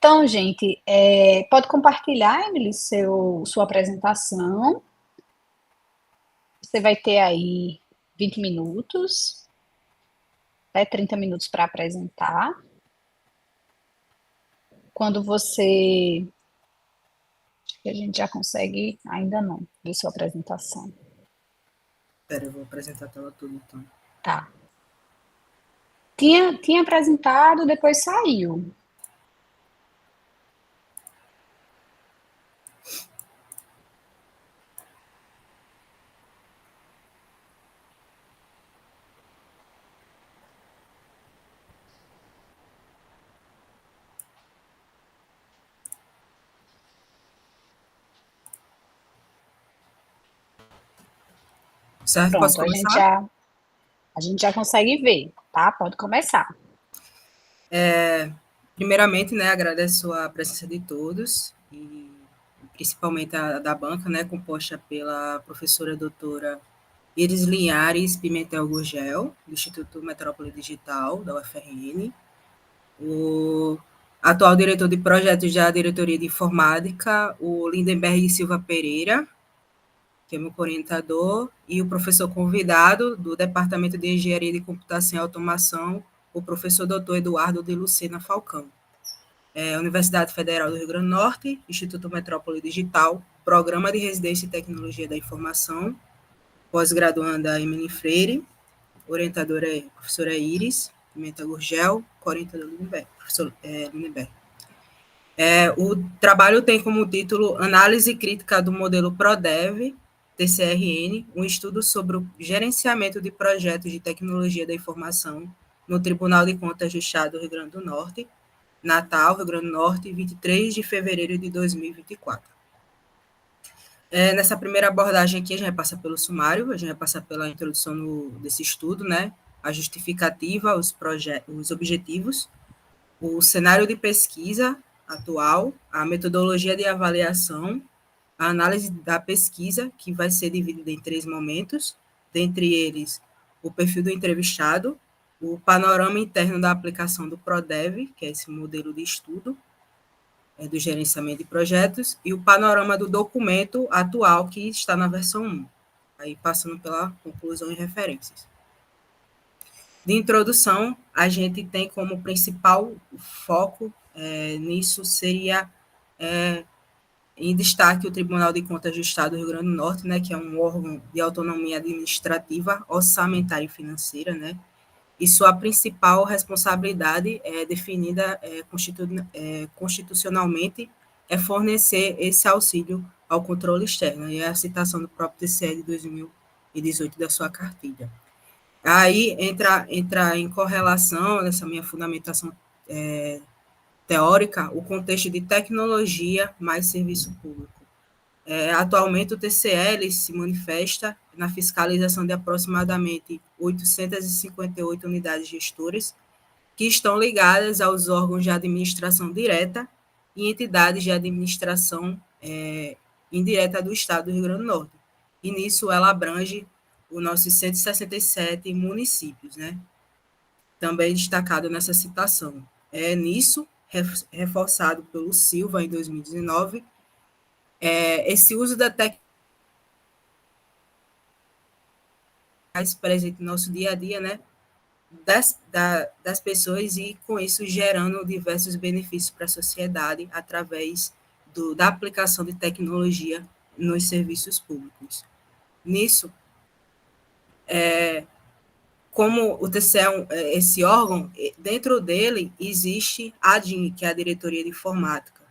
Então, gente, pode compartilhar, Emily, sua apresentação. Você vai ter aí 20 minutos, até 30 minutos para apresentar. Quando você. Acho que a gente já consegue, ainda não, ver sua apresentação. Espera, eu vou apresentar a tela toda, então. Tá. Tinha apresentado, depois saiu. Certo? Posso Pronto, a gente começar? já, a gente já consegue ver, tá? Pode começar. Primeiramente, né, agradeço a presença de todos, e principalmente a da banca, né, composta pela professora doutora Iris Linhares Pimentel Gurgel, do Instituto Metrópole Digital, da UFRN, o atual diretor de projetos da Diretoria de Informática, o Lindenberg Silva Pereira, que é meu orientador, e o professor convidado do Departamento de Engenharia de Computação e Automação, o professor doutor Eduardo de Lucena Falcão. Universidade Federal do Rio Grande do Norte, Instituto Metrópole Digital, Programa de Residência e Tecnologia da Informação, pós-graduanda Emily Freire, orientadora é a professora Iris Pimenta Gurgel, co-orientador Lindenberg, professor Lindenberg. O trabalho tem como título Análise Crítica do Modelo PRODEV, TCRN, um estudo sobre o gerenciamento de projetos de tecnologia da informação no Tribunal de Contas do Estado do Rio Grande do Norte, Natal, Rio Grande do Norte, 23 de fevereiro de 2024. Nessa primeira abordagem aqui, a gente vai passar pelo sumário, a gente vai passar pela introdução desse estudo, né, a justificativa, os objetivos, o cenário de pesquisa atual, a metodologia de avaliação, a análise da pesquisa, que vai ser dividida em 3 momentos, dentre eles o perfil do entrevistado, o panorama interno da aplicação do PRODEV, que é esse modelo de estudo, do gerenciamento de projetos, e o panorama do documento atual, que está na versão 1. Aí, passando pela conclusão e referências. De introdução, a gente tem como principal foco nisso seria em destaque o Tribunal de Contas do Estado do Rio Grande do Norte, né, que é um órgão de autonomia administrativa, orçamentária e financeira, né, e sua principal responsabilidade é definida constitucionalmente é fornecer esse auxílio ao controle externo, e é a citação do próprio TCE de 2018 da sua cartilha. Aí entra em correlação, nessa minha fundamentação teórica, o contexto de tecnologia mais serviço público. Atualmente, o TCL se manifesta na fiscalização de aproximadamente 858 unidades gestoras, que estão ligadas aos órgãos de administração direta e entidades de administração indireta do Estado do Rio Grande do Norte. E nisso ela abrange os nossos 167 municípios, né? Também destacado nessa citação. Nisso, reforçado pelo Silva em 2019, esse uso da tecnologia presente no nosso dia a dia, né, das pessoas, e com isso gerando diversos benefícios para a sociedade através da aplicação de tecnologia nos serviços públicos. Nisso, como o TCE é esse órgão, dentro dele existe a DIN, que é a Diretoria de Informática,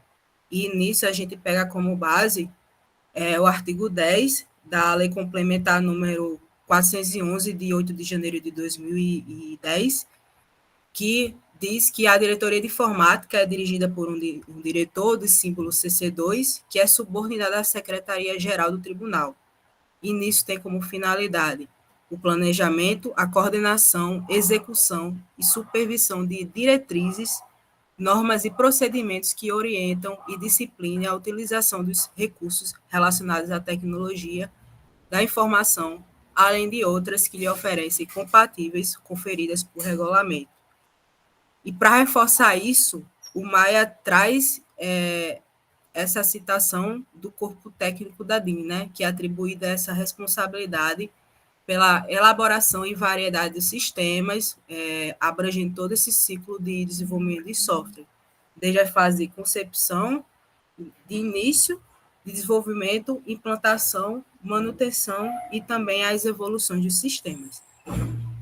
e nisso a gente pega como base o artigo 10 da Lei Complementar número 411, de 8 de janeiro de 2010, que diz que a Diretoria de Informática é dirigida por um diretor do símbolo CC2, que é subordinado à Secretaria-Geral do Tribunal. E nisso tem como finalidade o planejamento, a coordenação, execução e supervisão de diretrizes, normas e procedimentos que orientam e disciplinem a utilização dos recursos relacionados à tecnologia da informação, além de outras que lhe oferecem compatíveis conferidas por regulamento. E para reforçar isso, o Maia traz essa citação do corpo técnico da DIN, né, que é atribuída essa responsabilidade pela elaboração e variedade de sistemas, abrangendo todo esse ciclo de desenvolvimento de software, desde a fase de concepção, de início, de desenvolvimento, implantação, manutenção e também as evoluções dos sistemas.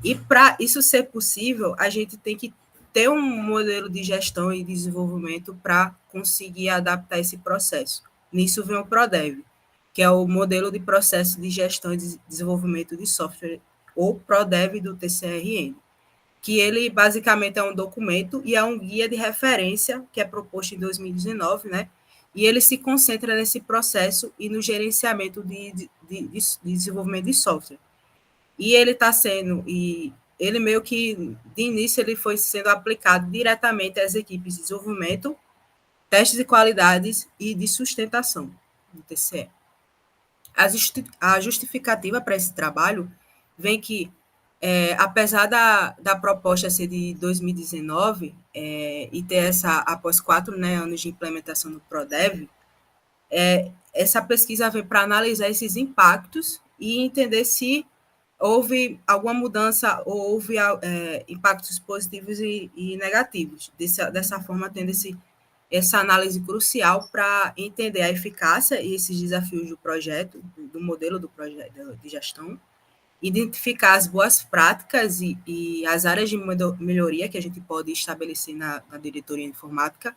E para isso ser possível, a gente tem que ter um modelo de gestão e desenvolvimento para conseguir adaptar esse processo. Nisso vem o PRODEV, que é o modelo de processo de gestão e desenvolvimento de software, ou PRODEV do TCRN, que ele basicamente é um documento e é um guia de referência que é proposto em 2019, né? E ele se concentra nesse processo e no gerenciamento de desenvolvimento de software. E ele está sendo, e ele meio que, de início, ele foi sendo aplicado diretamente às equipes de desenvolvimento, testes de qualidades e de sustentação do TCE. A justificativa para esse trabalho vem que, apesar da proposta ser de 2019 e ter após 4 anos de implementação do PRODEV, essa pesquisa vem para analisar esses impactos e entender se houve alguma mudança ou houve impactos positivos e negativos. Dessa forma, tendo essa análise crucial para entender a eficácia e esses desafios do projeto, do modelo do projeto de gestão, identificar as boas práticas e as áreas de melhoria que a gente pode estabelecer na diretoria informática,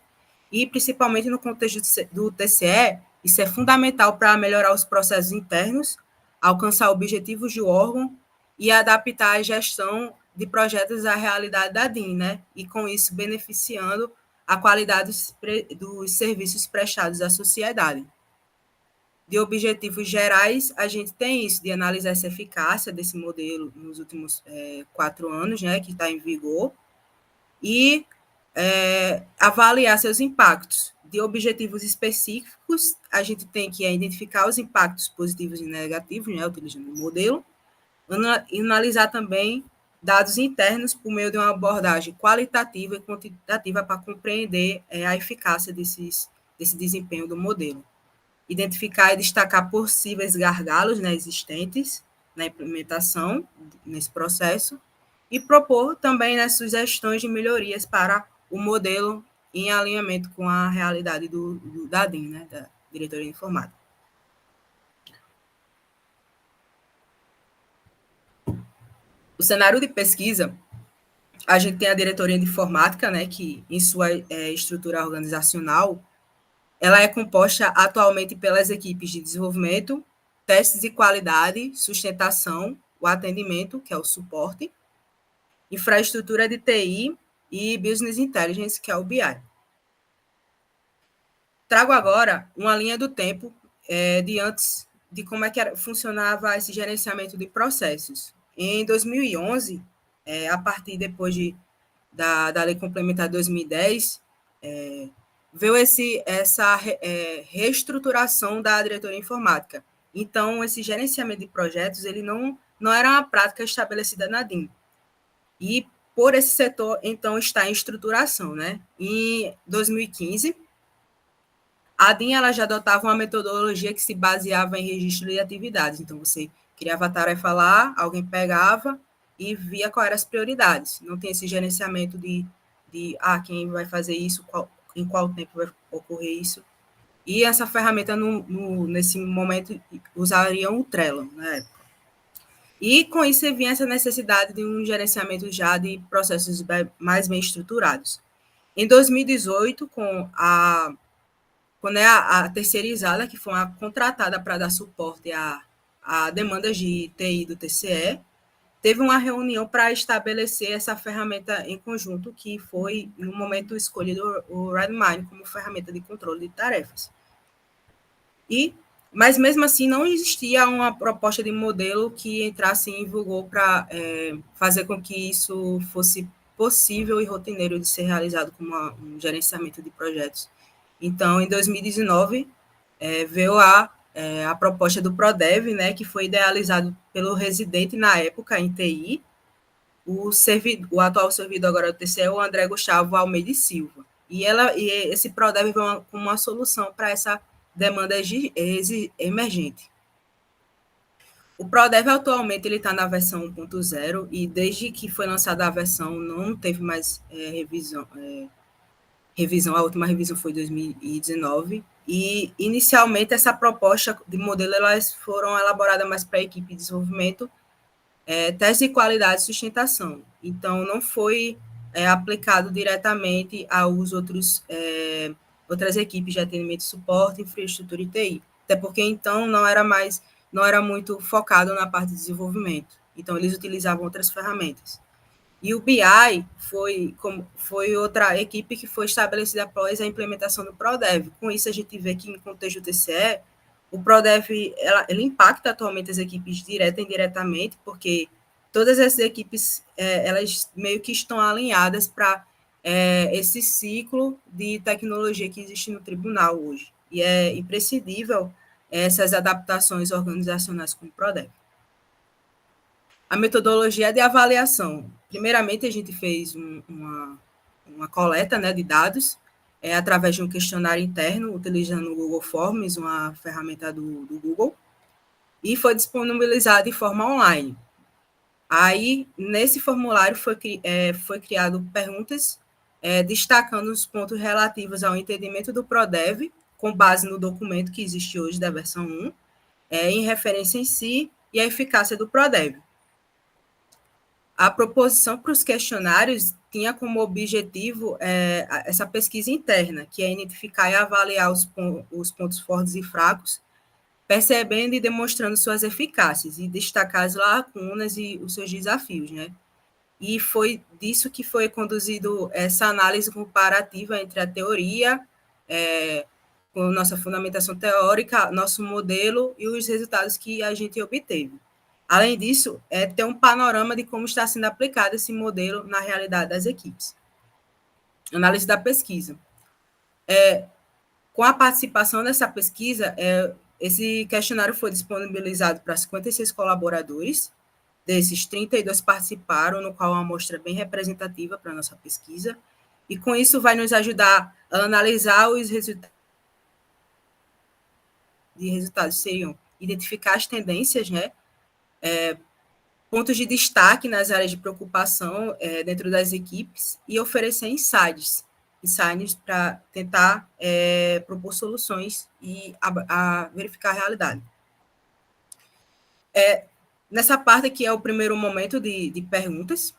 e principalmente no contexto do TCE, isso é fundamental para melhorar os processos internos, alcançar objetivos do órgão e adaptar a gestão de projetos à realidade da DIN, né? E com isso beneficiando a qualidade dos serviços prestados à sociedade. De objetivos gerais, a gente tem isso, de analisar essa eficácia desse modelo nos últimos 4 anos, né, que está em vigor, e avaliar seus impactos. De objetivos específicos, a gente tem que identificar os impactos positivos e negativos, né, utilizando o modelo, e analisar também dados internos por meio de uma abordagem qualitativa e quantitativa para compreender a eficácia desse desempenho do modelo. Identificar e destacar possíveis gargalos, né, existentes na implementação nesse processo e propor também, né, sugestões de melhorias para o modelo em alinhamento com a realidade da DIN, né, da Diretoria de Informática. O cenário de pesquisa, a gente tem a Diretoria de Informática, né, que em sua estrutura organizacional, ela é composta atualmente pelas equipes de desenvolvimento, testes de qualidade, sustentação, o atendimento, que é o suporte, infraestrutura de TI e Business Intelligence, que é o BI. Trago agora uma linha do tempo de antes de como é que funcionava esse gerenciamento de processos. Em 2011, a partir depois da Lei Complementar de 2010, veio essa reestruturação da diretoria informática. Então, esse gerenciamento de projetos, ele não era uma prática estabelecida na DIN. E, por esse setor, então, está em estruturação, né? Em 2015, a DIN ela já adotava uma metodologia que se baseava em registro de atividades. Então, você criava a tarefa lá, alguém pegava e via quais eram as prioridades. Não tem esse gerenciamento de quem vai fazer isso, em qual tempo vai ocorrer isso. E essa ferramenta, nesse momento, usariam o Trello, na época. E com isso vinha essa necessidade de um gerenciamento já de processos mais bem estruturados. Em 2018, quando a terceirizada, que foi a contratada para dar suporte a demandas de TI do TCE, teve uma reunião para estabelecer essa ferramenta em conjunto, que foi, no momento, escolhido o Redmine como ferramenta de controle de tarefas. Mas, mesmo assim, não existia uma proposta de modelo que entrasse em vigor para fazer com que isso fosse possível e rotineiro de ser realizado como um gerenciamento de projetos. Então, em 2019, veio a proposta do PRODEV, né, que foi idealizado pelo residente na época em TI, o atual servidor agora do TCE, o André Gustavo Almeida e Silva. E esse ProDev veio como uma solução para essa demanda emergente. O ProDev atualmente ele está na versão 1.0 e desde que foi lançada a versão não teve mais revisão. A última revisão foi em 2019 e inicialmente essa proposta de modelo elas foram elaboradas mais para a equipe de desenvolvimento, teste de qualidade e sustentação. Então não foi aplicado diretamente aos outras equipes de atendimento e suporte, infraestrutura e TI. Até porque então não era muito focado na parte de desenvolvimento. Então eles utilizavam outras ferramentas. E o BI foi outra equipe que foi estabelecida após a implementação do ProDev. Com isso, a gente vê que, em contexto do TCE, o ProDev ele impacta atualmente as equipes direta e indiretamente, porque todas essas equipes elas meio que estão alinhadas para esse ciclo de tecnologia que existe no tribunal hoje. E é imprescindível essas adaptações organizacionais com o ProDev. A metodologia de avaliação. Primeiramente, a gente fez uma coleta, né, de dados através de um questionário interno, utilizando o Google Forms, uma ferramenta do Google, e foi disponibilizado de forma online. Aí, nesse formulário, foi criado perguntas destacando os pontos relativos ao entendimento do ProDev, com base no documento que existe hoje da versão 1, em referência em si e a eficácia do ProDev. A proposição para os questionários tinha como objetivo essa pesquisa interna, que é identificar e avaliar os pontos fortes e fracos, percebendo e demonstrando suas eficácias, e destacar as lacunas e os seus desafios, né? E foi disso que foi conduzido essa análise comparativa entre a teoria, com nossa fundamentação teórica, nosso modelo e os resultados que a gente obteve. Além disso, ter um panorama de como está sendo aplicado esse modelo na realidade das equipes. Análise da pesquisa. Com a participação dessa pesquisa, esse questionário foi disponibilizado para 56 colaboradores, desses 32 participaram, no qual é uma amostra bem representativa para a nossa pesquisa, e com isso vai nos ajudar a analisar os resultados. De resultados seriam identificar as tendências, né? Pontos de destaque nas áreas de preocupação dentro das equipes e oferecer insights para tentar propor soluções e verificar a realidade. Nessa parte aqui é o primeiro momento de perguntas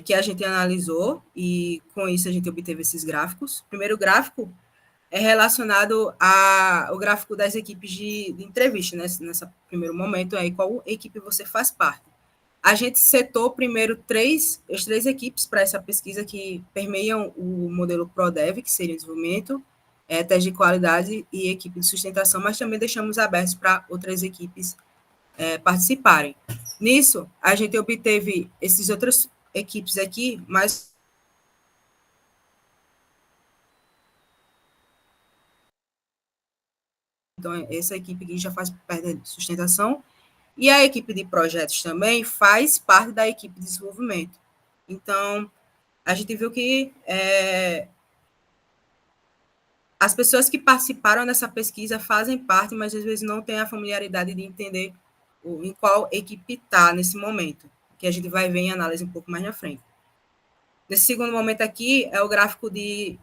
que a gente analisou e com isso a gente obteve esses gráficos. O primeiro gráfico é relacionado ao gráfico das equipes de entrevista, né? Nesse primeiro momento, aí, qual equipe você faz parte. A gente setou primeiro as três equipes para essa pesquisa que permeiam o modelo ProDev, que seria desenvolvimento, teste de qualidade e equipe de sustentação, mas também deixamos abertos para outras equipes participarem. Nisso, a gente obteve essas outras equipes aqui, mas então, essa equipe aqui já faz parte da sustentação, e a equipe de projetos também faz parte da equipe de desenvolvimento. Então, a gente viu que as pessoas que participaram dessa pesquisa fazem parte, mas às vezes não têm a familiaridade de entender em qual equipe está nesse momento, que a gente vai ver em análise um pouco mais na frente. Nesse segundo momento aqui, é o gráfico de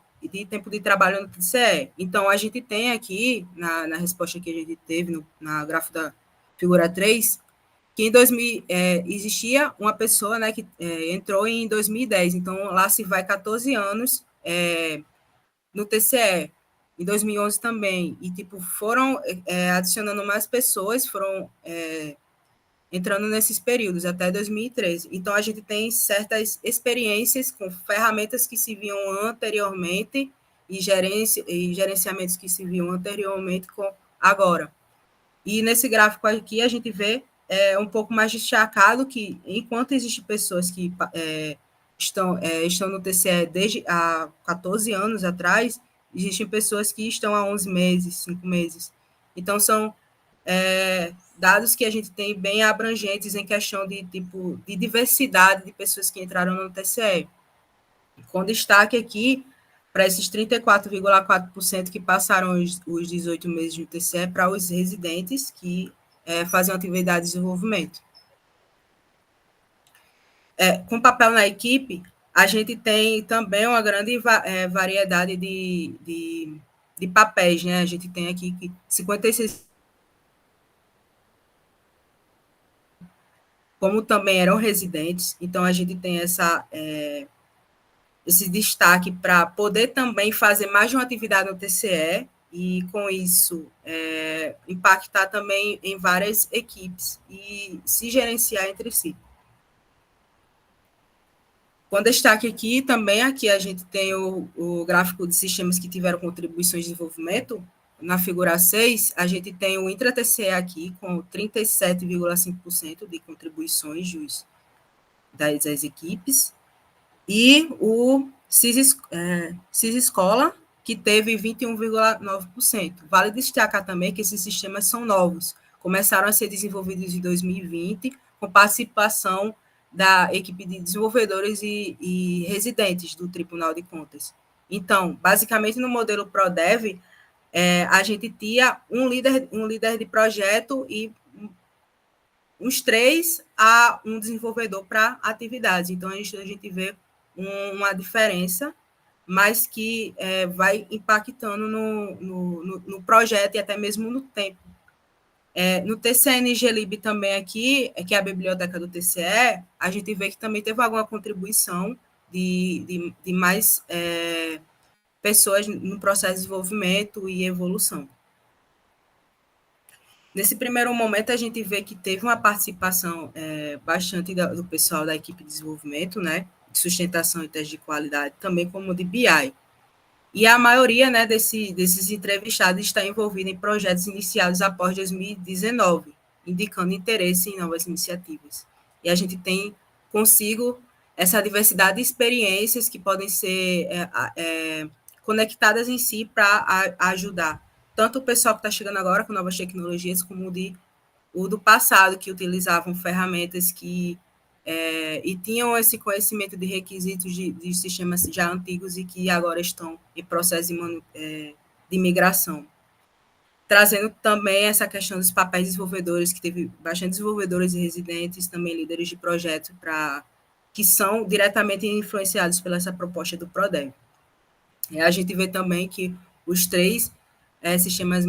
tempo de trabalho no TCE. Então, a gente tem aqui, na resposta que a gente teve, na gráfico da figura 3, que em 2000 existia uma pessoa, né, que entrou em 2010. Então, lá se vai 14 anos no TCE. Em 2011 também. E, tipo, foram adicionando mais pessoas, foram entrando nesses períodos, até 2013. Então, a gente tem certas experiências com ferramentas que se viam anteriormente e gerenciamentos que se viam anteriormente com agora. E nesse gráfico aqui, a gente vê um pouco mais destacado que, enquanto existem pessoas que estão no TCE desde há 14 anos atrás, existem pessoas que estão há 11 meses, 5 meses. Então, são dados que a gente tem bem abrangentes em questão de diversidade de pessoas que entraram no TCE. Com destaque aqui para esses 34,4% que passaram os 18 meses no TCE para os residentes que faziam atividade de desenvolvimento. Com papel na equipe, a gente tem também uma grande variedade de papéis, né? A gente tem aqui 56, como também eram residentes, então a gente tem esse destaque para poder também fazer mais de uma atividade no TCE e, com isso, impactar também em várias equipes e se gerenciar entre si. Com destaque aqui, também aqui a gente tem o gráfico de sistemas que tiveram contribuições de desenvolvimento. Na figura 6, a gente tem o Intra-TCE aqui, com 37,5% de contribuições das equipes, e o CIS Escola, que teve 21,9%. Vale destacar também que esses sistemas são novos, começaram a ser desenvolvidos em 2020, com participação da equipe de desenvolvedores e residentes do Tribunal de Contas. Então, basicamente, no modelo ProDev, a gente tinha um líder de projeto e uns 3 a um desenvolvedor para atividades. Então, a gente vê uma diferença, mas que vai impactando no projeto e até mesmo no tempo. No TCNGlib também aqui, que é a biblioteca do TCE, a gente vê que também teve alguma contribuição de mais pessoas no processo de desenvolvimento e evolução. Nesse primeiro momento, a gente vê que teve uma participação bastante do pessoal da equipe de desenvolvimento, né, de sustentação e teste de qualidade, também como de BI. E a maioria, né, desses entrevistados está envolvida em projetos iniciados após 2019, indicando interesse em novas iniciativas. E a gente tem consigo essa diversidade de experiências que podem ser conectadas em si para ajudar tanto o pessoal que está chegando agora com novas tecnologias, como o do passado, que utilizavam ferramentas e tinham esse conhecimento de requisitos de sistemas já antigos e que agora estão em processo de migração. Trazendo também essa questão dos papéis desenvolvedores, que teve bastante desenvolvedores e residentes, também líderes de projeto, que são diretamente influenciados pela essa proposta do ProDev. A gente vê também que os 3 sistemas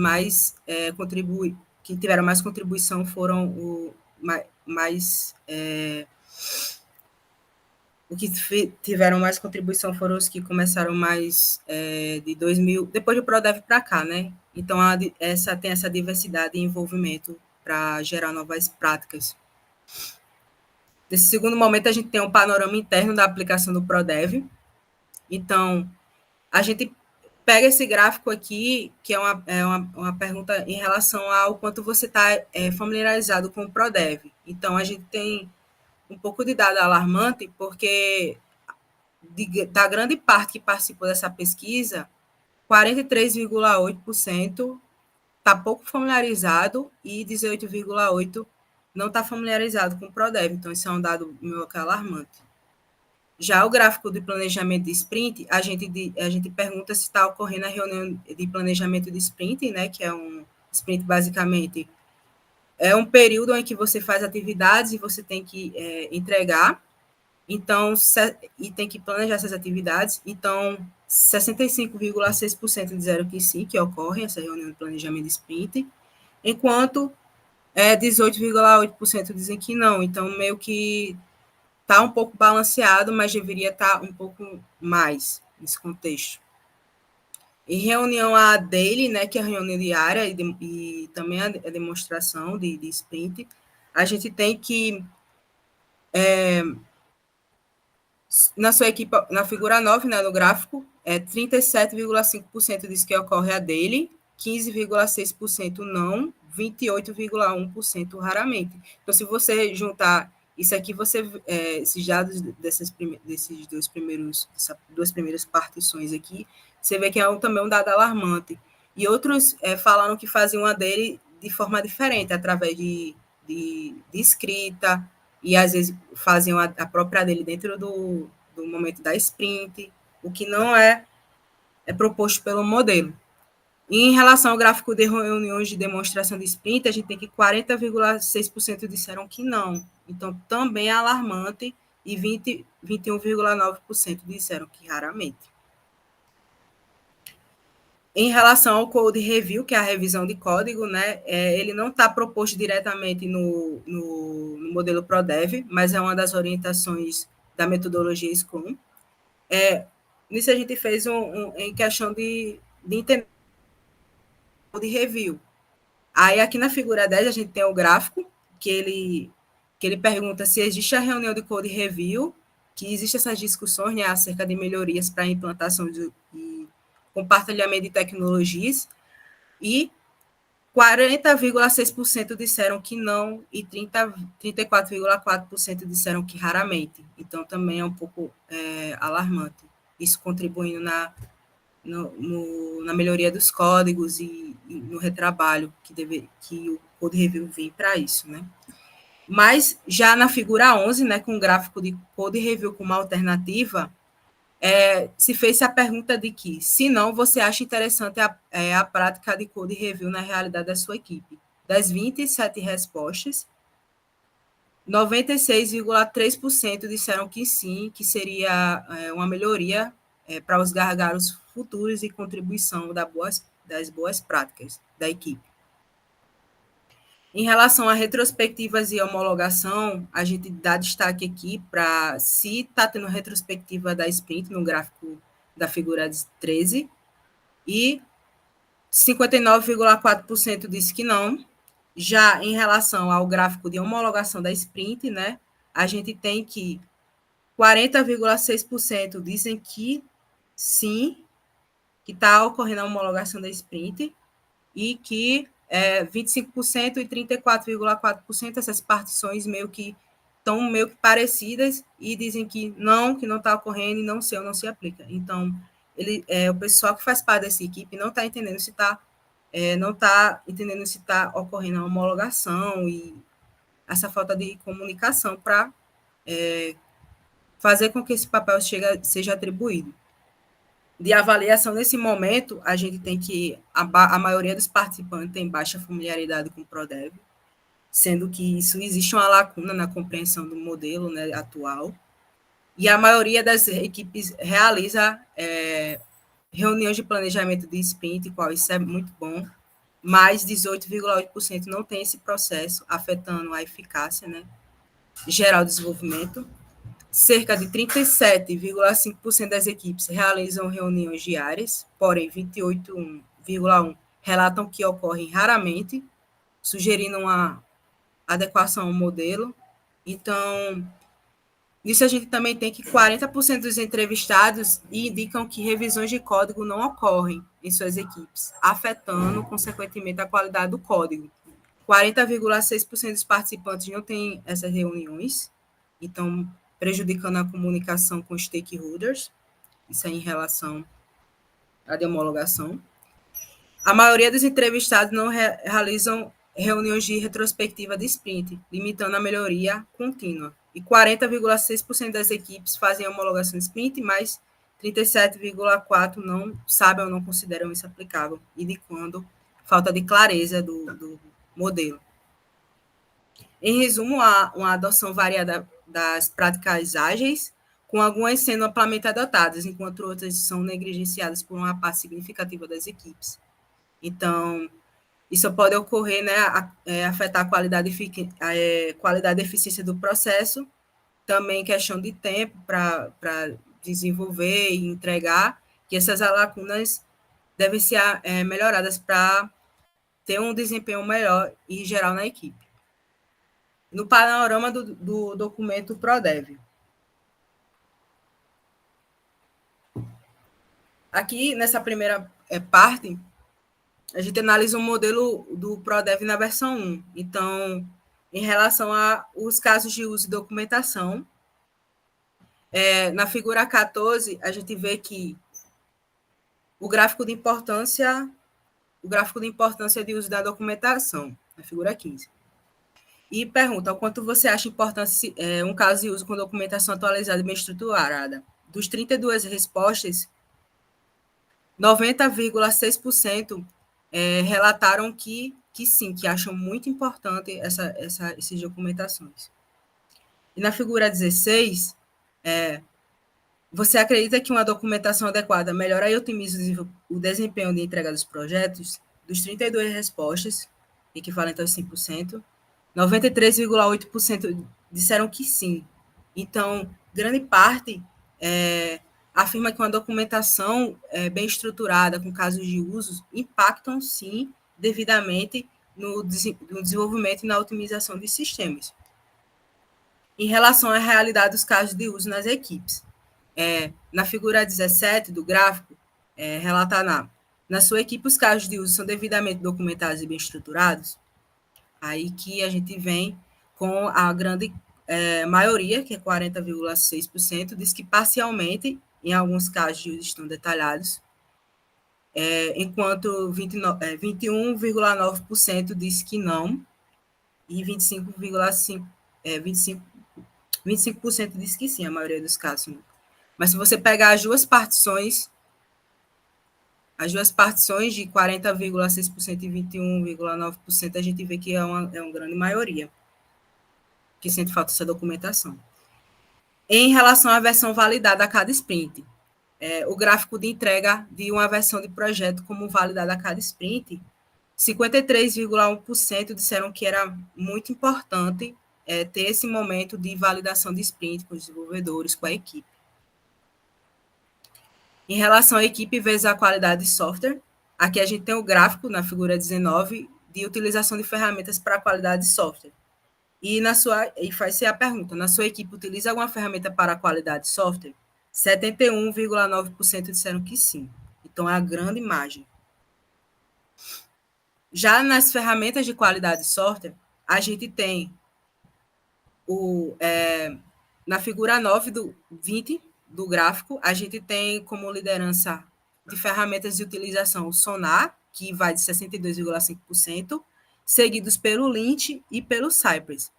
que tiveram mais contribuição foram o que tiveram mais contribuição foram os que começaram mais de 2000, depois do ProDev para cá, né? Então, tem essa diversidade e envolvimento para gerar novas práticas. Nesse segundo momento, a gente tem um panorama interno da aplicação do ProDev. Então, a gente pega esse gráfico aqui, que é uma pergunta em relação ao quanto você está familiarizado com o ProDev. Então, a gente tem um pouco de dado alarmante, porque da grande parte que participou dessa pesquisa, 43,8% está pouco familiarizado e 18,8% não está familiarizado com o ProDev. Então, isso é um dado meu que é alarmante. Já o gráfico de planejamento de sprint, a gente pergunta se está ocorrendo a reunião de planejamento de sprint, né, que é um sprint, basicamente, é um período em que você faz atividades e você tem que entregar, então, e tem que planejar essas atividades. Então, 65,6% disseram que sim, que ocorre essa reunião de planejamento de sprint, enquanto 18,8% dizem que não. Então, meio que está um pouco balanceado, mas deveria estar um pouco mais nesse contexto. Em reunião a daily, né, que é a reunião diária e também a demonstração de sprint, a gente tem que, na sua equipe, na figura 9, né, no gráfico, 37,5% diz que ocorre a daily, 15,6% não, 28,1% raramente. Então, se você juntar isso aqui, esses dados dessas duas primeiras partições aqui, você vê que é também um dado alarmante. E outros falaram que faziam a dele de forma diferente, através de escrita, e às vezes faziam a própria dele dentro do momento da sprint, o que não é proposto pelo modelo. E em relação ao gráfico de reuniões de demonstração de sprint, a gente tem que 40,6% disseram que não. Então, também é alarmante, e 21,9% disseram que raramente. Em relação ao Code Review, que é a revisão de código, né, ele não está proposto diretamente no modelo ProDev, mas é uma das orientações da metodologia Scrum. Nisso a gente fez em questão de entender o Code Review. Aí aqui na figura 10 a gente tem o gráfico, que ele pergunta se existe a reunião de Code Review, que existem essas discussões, né, acerca de melhorias para a implantação e compartilhamento de tecnologias, e 40,6% disseram que não e 34,4% disseram que raramente. Então, também é um pouco alarmante. Isso contribuindo na melhoria dos códigos e no retrabalho que o Code Review vem para isso, né? Mas, já na figura 11, né, com o gráfico de Code Review como alternativa, se fez a pergunta de que, se não, você acha interessante a prática de Code Review na realidade da sua equipe. Das 27 respostas, 96,3% disseram que sim, que seria uma melhoria para os gargalos futuros e contribuição das boas práticas da equipe. Em relação a retrospectivas e homologação, a gente dá destaque aqui para se está tendo retrospectiva da sprint no gráfico da figura 13, e 59,4% disse que não. Já em relação ao gráfico de homologação da sprint, né, a gente tem que 40,6% dizem que sim, que está ocorrendo a homologação da sprint, e que 25% e 34,4% essas partições meio que estão meio que parecidas e dizem que não está ocorrendo e não se aplica. Então, o pessoal que faz parte dessa equipe não está entendendo se está ocorrendo a homologação e essa falta de comunicação para fazer com que esse papel seja atribuído. De avaliação nesse momento, a gente tem que a maioria dos participantes tem baixa familiaridade com o ProDev, sendo que isso existe uma lacuna na compreensão do modelo, né, atual, e a maioria das equipes realiza reuniões de planejamento de sprint, qual isso é muito bom, mas 18,8% não tem esse processo, afetando a eficácia, né, geral do desenvolvimento. Cerca de 37,5% das equipes realizam reuniões diárias, porém 28,1% relatam que ocorrem raramente, sugerindo uma adequação ao modelo. Então, nisso a gente também tem que 40% dos entrevistados indicam que revisões de código não ocorrem em suas equipes, afetando, consequentemente, a qualidade do código. 40,6% dos participantes não têm essas reuniões, então prejudicando a comunicação com stakeholders, isso é em relação à homologação. A maioria dos entrevistados não realizam reuniões de retrospectiva de sprint, limitando a melhoria contínua. E 40,6% das equipes fazem homologação de sprint, mas 37,4% não sabem ou não consideram isso aplicável, indicando falta de clareza do modelo. Em resumo, há uma adoção variada das práticas ágeis, com algumas sendo amplamente adotadas, enquanto outras são negligenciadas por uma parte significativa das equipes. Então, isso pode ocorrer, né, afetar a qualidade e eficiência do processo, também questão de tempo para desenvolver e entregar, que essas lacunas devem ser melhoradas para ter um desempenho melhor e geral na equipe. No panorama do documento ProDev. Aqui, nessa primeira parte, a gente analisa o modelo do ProDev na versão 1. Então, em relação aos casos de uso e documentação, na figura 14, a gente vê que o gráfico de importância de uso da documentação, na figura 15. E pergunta, o quanto você acha importante um caso de uso com documentação atualizada e bem estruturada? Dos 32 respostas, 90,6% relataram que sim, que acham muito importante essas documentações. E na figura 16, você acredita que uma documentação adequada melhora e otimiza o desempenho de entrega dos projetos? Dos 32 respostas, equivalente aos 5%, 93,8% disseram que sim. Então, grande parte afirma que uma documentação bem estruturada, com casos de uso, impactam, sim, devidamente no desenvolvimento e na otimização de sistemas. Em relação à realidade dos casos de uso nas equipes, na figura 17 do gráfico, relata na sua equipe os casos de uso são devidamente documentados e bem estruturados. Aí que a gente vem com a grande maioria, que é 40,6%, diz que parcialmente, em alguns casos de uso estão detalhados, enquanto 21,9% diz que não, e 25% diz que sim, a maioria dos casos. Mas se você pegar as duas partições de 40,6% e 21,9%, a gente vê que é uma grande maioria que sente falta dessa documentação. Em relação à versão validada a cada sprint, o gráfico de entrega de uma versão de projeto como validada a cada sprint, 53,1% disseram que era muito importante ter esse momento de validação de sprint com os desenvolvedores, com a equipe. Em relação à equipe vezes a qualidade de software, aqui a gente tem o gráfico na figura 19 de utilização de ferramentas para a qualidade de software. E faz-se a pergunta, na sua equipe utiliza alguma ferramenta para a qualidade de software? 71,9% disseram que sim. Então, é a grande margem. Já nas ferramentas de qualidade de software, a gente tem na figura 9 do 20 do gráfico, a gente tem como liderança de ferramentas de utilização o Sonar, que vai de 62,5%, seguidos pelo Lint e pelo Cypress.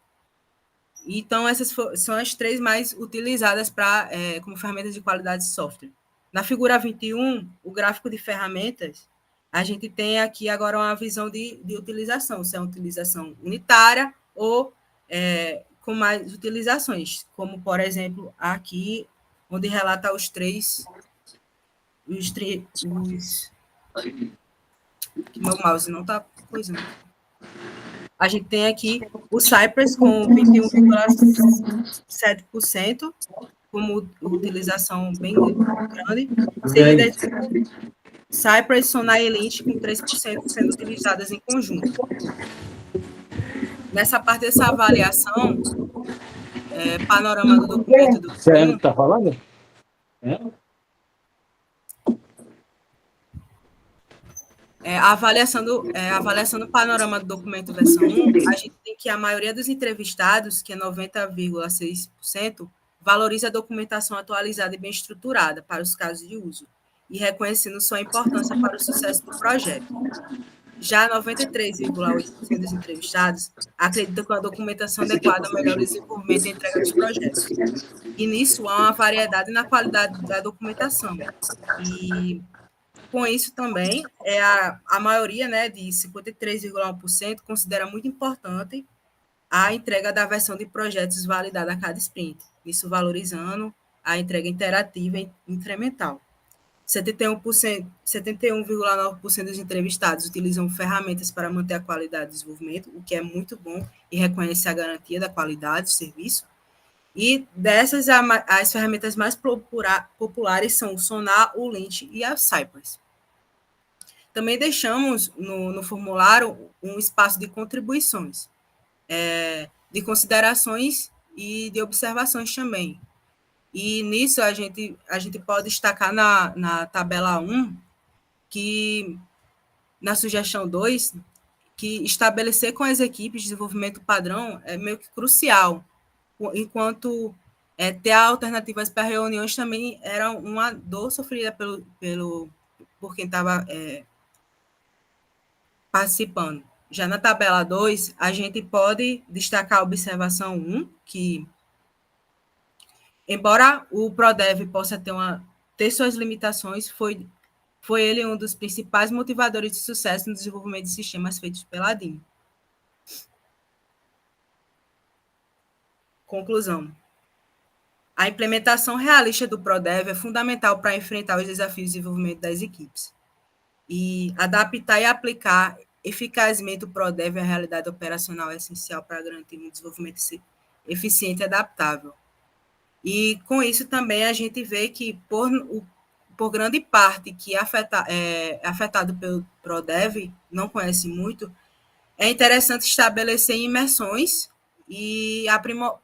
Então, essas são as três mais utilizadas como ferramentas de qualidade de software. Na figura 21, o gráfico de ferramentas, a gente tem aqui agora uma visão de utilização, se é uma utilização unitária ou com mais utilizações, como, por exemplo, aqui, onde relata os três... Meu mouse não está coisando. A gente tem aqui o Cypress com 21,7%, como utilização bem grande, seguida de Cypress, Sonar e Lint com 3% sendo utilizadas em conjunto. Nessa parte dessa avaliação, panorama do documento do... Você está falando? A avaliação do panorama do documento versão 1, a gente tem que a maioria dos entrevistados, que é 90,6%, valoriza a documentação atualizada e bem estruturada para os casos de uso, e reconhecendo sua importância para o sucesso do projeto. Já 93,8% dos entrevistados acreditam que a documentação adequada melhora o desenvolvimento e entrega dos projetos. E nisso há uma variedade na qualidade da documentação. E com isso também, a maioria, né, de 53,1%, considera muito importante a entrega da versão de projetos validada a cada sprint, isso valorizando a entrega interativa e incremental. 71,9% dos entrevistados utilizam ferramentas para manter a qualidade do desenvolvimento, o que é muito bom e reconhece a garantia da qualidade do serviço. E dessas, as ferramentas mais populares são o Sonar, o Lint e a Cypress. Também deixamos no formulário um espaço de contribuições, de considerações e de observações também. E nisso a gente pode destacar na tabela 1, que na sugestão 2, que estabelecer com as equipes de desenvolvimento padrão é meio que crucial, enquanto ter alternativas para reuniões também era uma dor sofrida por quem estava participando. Já na tabela 2, a gente pode destacar a observação 1, que, embora o PRODEV possa ter suas limitações, foi Foi ele um dos principais motivadores de sucesso no desenvolvimento de sistemas feitos pela DIN. Conclusão. A implementação realista do PRODEV é fundamental para enfrentar os desafios de desenvolvimento das equipes. E adaptar e aplicar eficazmente o PRODEV à realidade operacional é essencial para garantir um desenvolvimento eficiente e adaptável. E com isso também a gente vê que, por grande parte que é afetado pelo PRODEV, não conhece muito, é interessante estabelecer imersões e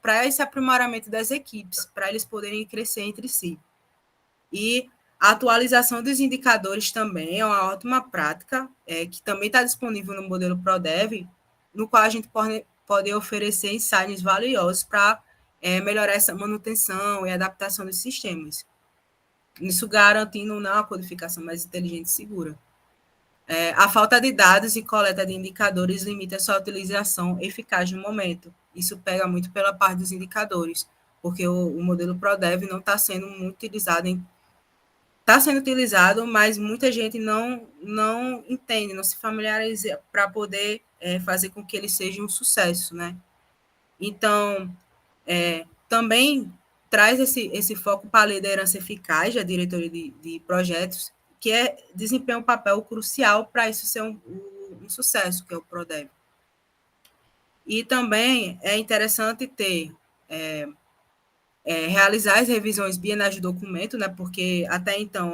para esse aprimoramento das equipes, para eles poderem crescer entre si. E a atualização dos indicadores também é uma ótima prática, que também está disponível no modelo PRODEV, no qual a gente pode oferecer insights valiosos para melhorar essa manutenção e adaptação dos sistemas. Isso garantindo uma codificação mais inteligente e segura. A falta de dados e coleta de indicadores limita a sua utilização eficaz no momento. Isso pega muito pela parte dos indicadores, porque o modelo PRODEV não está sendo muito utilizado está sendo utilizado, mas muita gente não entende, não se familiariza para poder fazer com que ele seja um sucesso, né? Então, também traz esse foco para a liderança eficaz da diretoria de projetos, que desempenha um papel crucial para isso ser um sucesso, que é o PRODEV. E também é interessante realizar as revisões bienais do documento, né, porque até então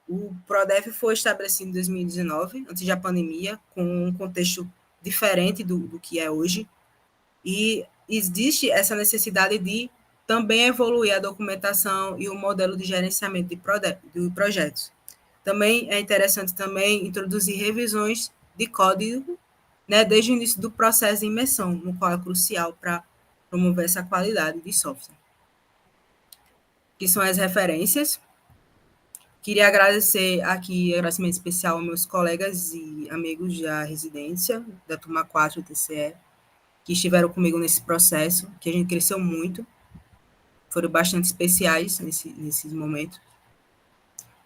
o PRODEV foi estabelecido em 2019, antes da pandemia, com um contexto diferente do que é hoje, e existe essa necessidade de também evoluir a documentação e o modelo de gerenciamento de projetos. Também é interessante também introduzir revisões de código, né, desde o início do processo de imersão, no qual é crucial para promover essa qualidade de software. Que são as referências. Queria agradecer aqui, agradecimento especial aos meus colegas e amigos da residência, da turma 4 do TCE, que estiveram comigo nesse processo, que a gente cresceu muito, foram bastante especiais nesses momentos.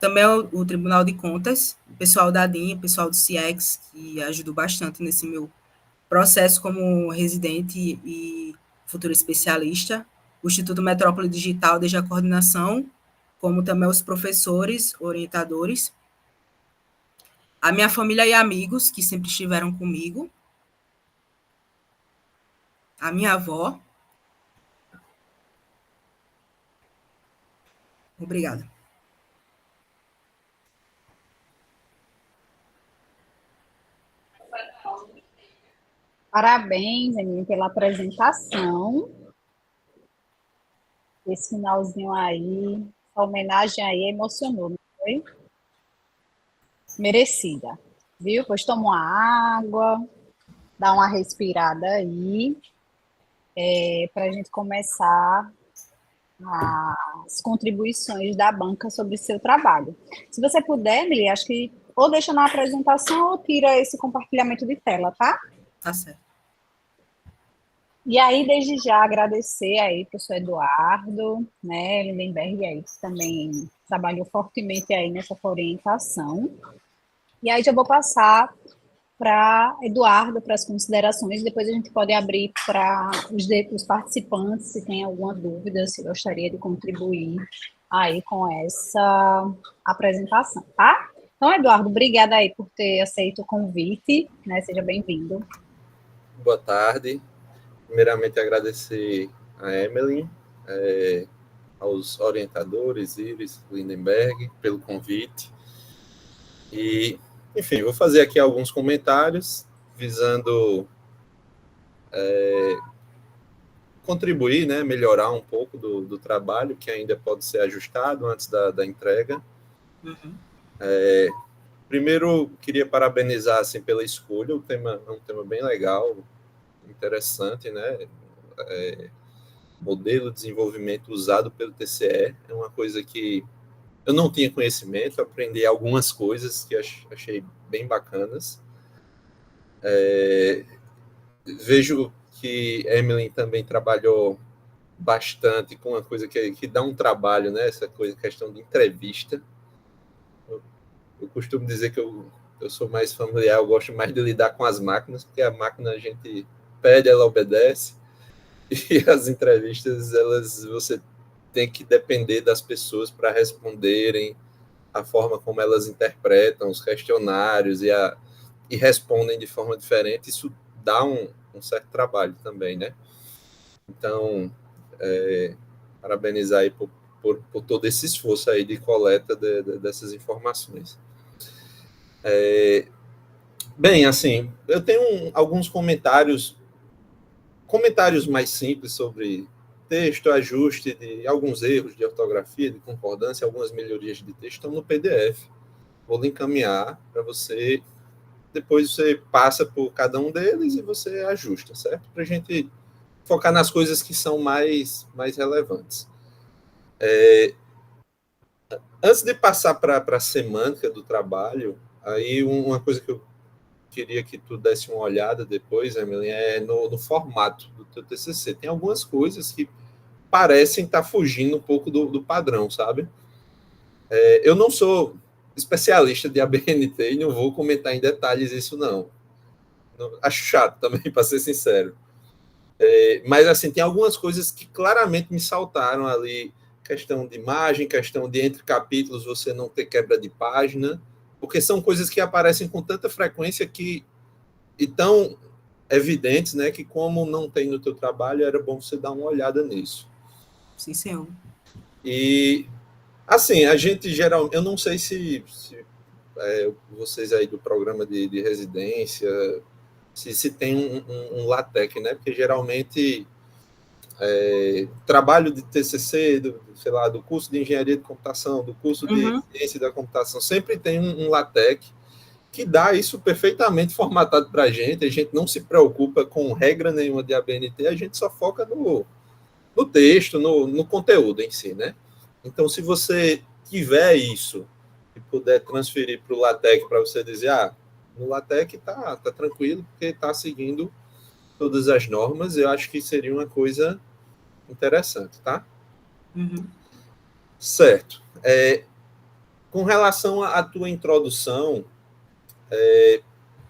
Também o Tribunal de Contas, o pessoal da DIN, o pessoal do CIEX, que ajudou bastante nesse meu processo como residente e futuro especialista, o Instituto Metrópole Digital, desde a coordenação, como também os professores, orientadores, a minha família e amigos, que sempre estiveram comigo, a minha avó. Obrigada. Parabéns, Emílio, pela apresentação. Esse finalzinho aí, essa homenagem aí emocionou, não foi? Merecida, viu? Pois toma uma água, dá uma respirada aí, para a gente começar as contribuições da banca sobre o seu trabalho. Se você puder, Emily, acho que ou deixa na apresentação ou tira esse compartilhamento de tela, tá? Tá certo. E aí, desde já, agradecer aí para o professor Eduardo, né, Lindenberg aí, que também trabalhou fortemente aí nessa orientação. E aí já vou passar para Eduardo, para as considerações, depois a gente pode abrir para os participantes, se tem alguma dúvida, se gostaria de contribuir aí com essa apresentação, tá? Então, Eduardo, obrigada aí por ter aceito o convite, né? Seja bem-vindo. Boa tarde. Primeiramente, agradecer a Emily, aos orientadores, Iris, Lindenberg, pelo convite. E, enfim, vou fazer aqui alguns comentários visando contribuir, né, melhorar um pouco do trabalho, que ainda pode ser ajustado antes da entrega. Uhum. Primeiro, queria parabenizar assim, pela escolha, o tema é um tema bem legal, interessante, né? Modelo de desenvolvimento usado pelo TCE é uma coisa que eu não tinha conhecimento, aprendi algumas coisas que achei bem bacanas. Vejo que Emily também trabalhou bastante com uma coisa que dá um trabalho, né? Essa coisa, questão de entrevista. eu costumo dizer que eu sou mais familiar, eu gosto mais de lidar com as máquinas, porque a máquina a gente pede, ela obedece, e as entrevistas, você tem que depender das pessoas para responderem, a forma como elas interpretam os questionários e respondem de forma diferente, isso dá um certo trabalho também, né? Então, parabenizar aí por todo esse esforço aí de coleta dessas informações. Bem, assim, eu tenho alguns comentários mais simples sobre texto, ajuste de alguns erros de ortografia, de concordância, algumas melhorias de texto estão no PDF. Vou lhe encaminhar para você. Depois você passa por cada um deles e você ajusta, certo? Para a gente focar nas coisas que são mais relevantes. Antes de passar para a semântica do trabalho, aí uma coisa que eu queria que tu desse uma olhada depois, Emily, é no formato do teu TCC. Tem algumas coisas que parecem estar fugindo um pouco do padrão, sabe? Eu não sou especialista de ABNT e não vou comentar em detalhes isso, não. Acho chato também, para ser sincero. Mas, assim, tem algumas coisas que claramente me saltaram ali, questão de imagem, questão de entre capítulos você não ter quebra de página, porque são coisas que aparecem com tanta frequência e tão evidentes, né, que como não tem no teu trabalho, era bom você dar uma olhada nisso. Sim, senhor. E, assim, a gente geralmente, eu não sei se vocês aí do programa de residência, se tem um LaTeX, né, porque geralmente trabalho de TCC, sei lá, do curso de engenharia de computação, do curso de ciência da computação, sempre tem um LaTeX que dá isso perfeitamente formatado para a gente não se preocupa com regra nenhuma de ABNT, a gente só foca no texto, no conteúdo em si, né? Então, se você tiver isso e puder transferir para o LaTeX para você dizer, no LaTeX tá tranquilo, porque está seguindo todas as normas, eu acho que seria uma coisa interessante, tá? Certo. Com relação à tua introdução,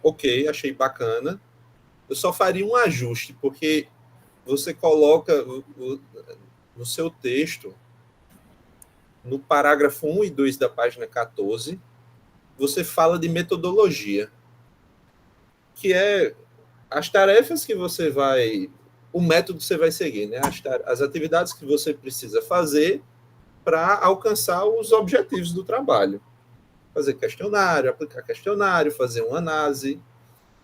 ok, achei bacana. Eu só faria um ajuste, porque você coloca no seu texto, no parágrafo 1 e 2 da página 14, você fala de metodologia, que é as tarefas que você vai... O método que você vai seguir, né? As atividades que você precisa fazer para alcançar os objetivos do trabalho. Fazer questionário, aplicar questionário, fazer uma análise.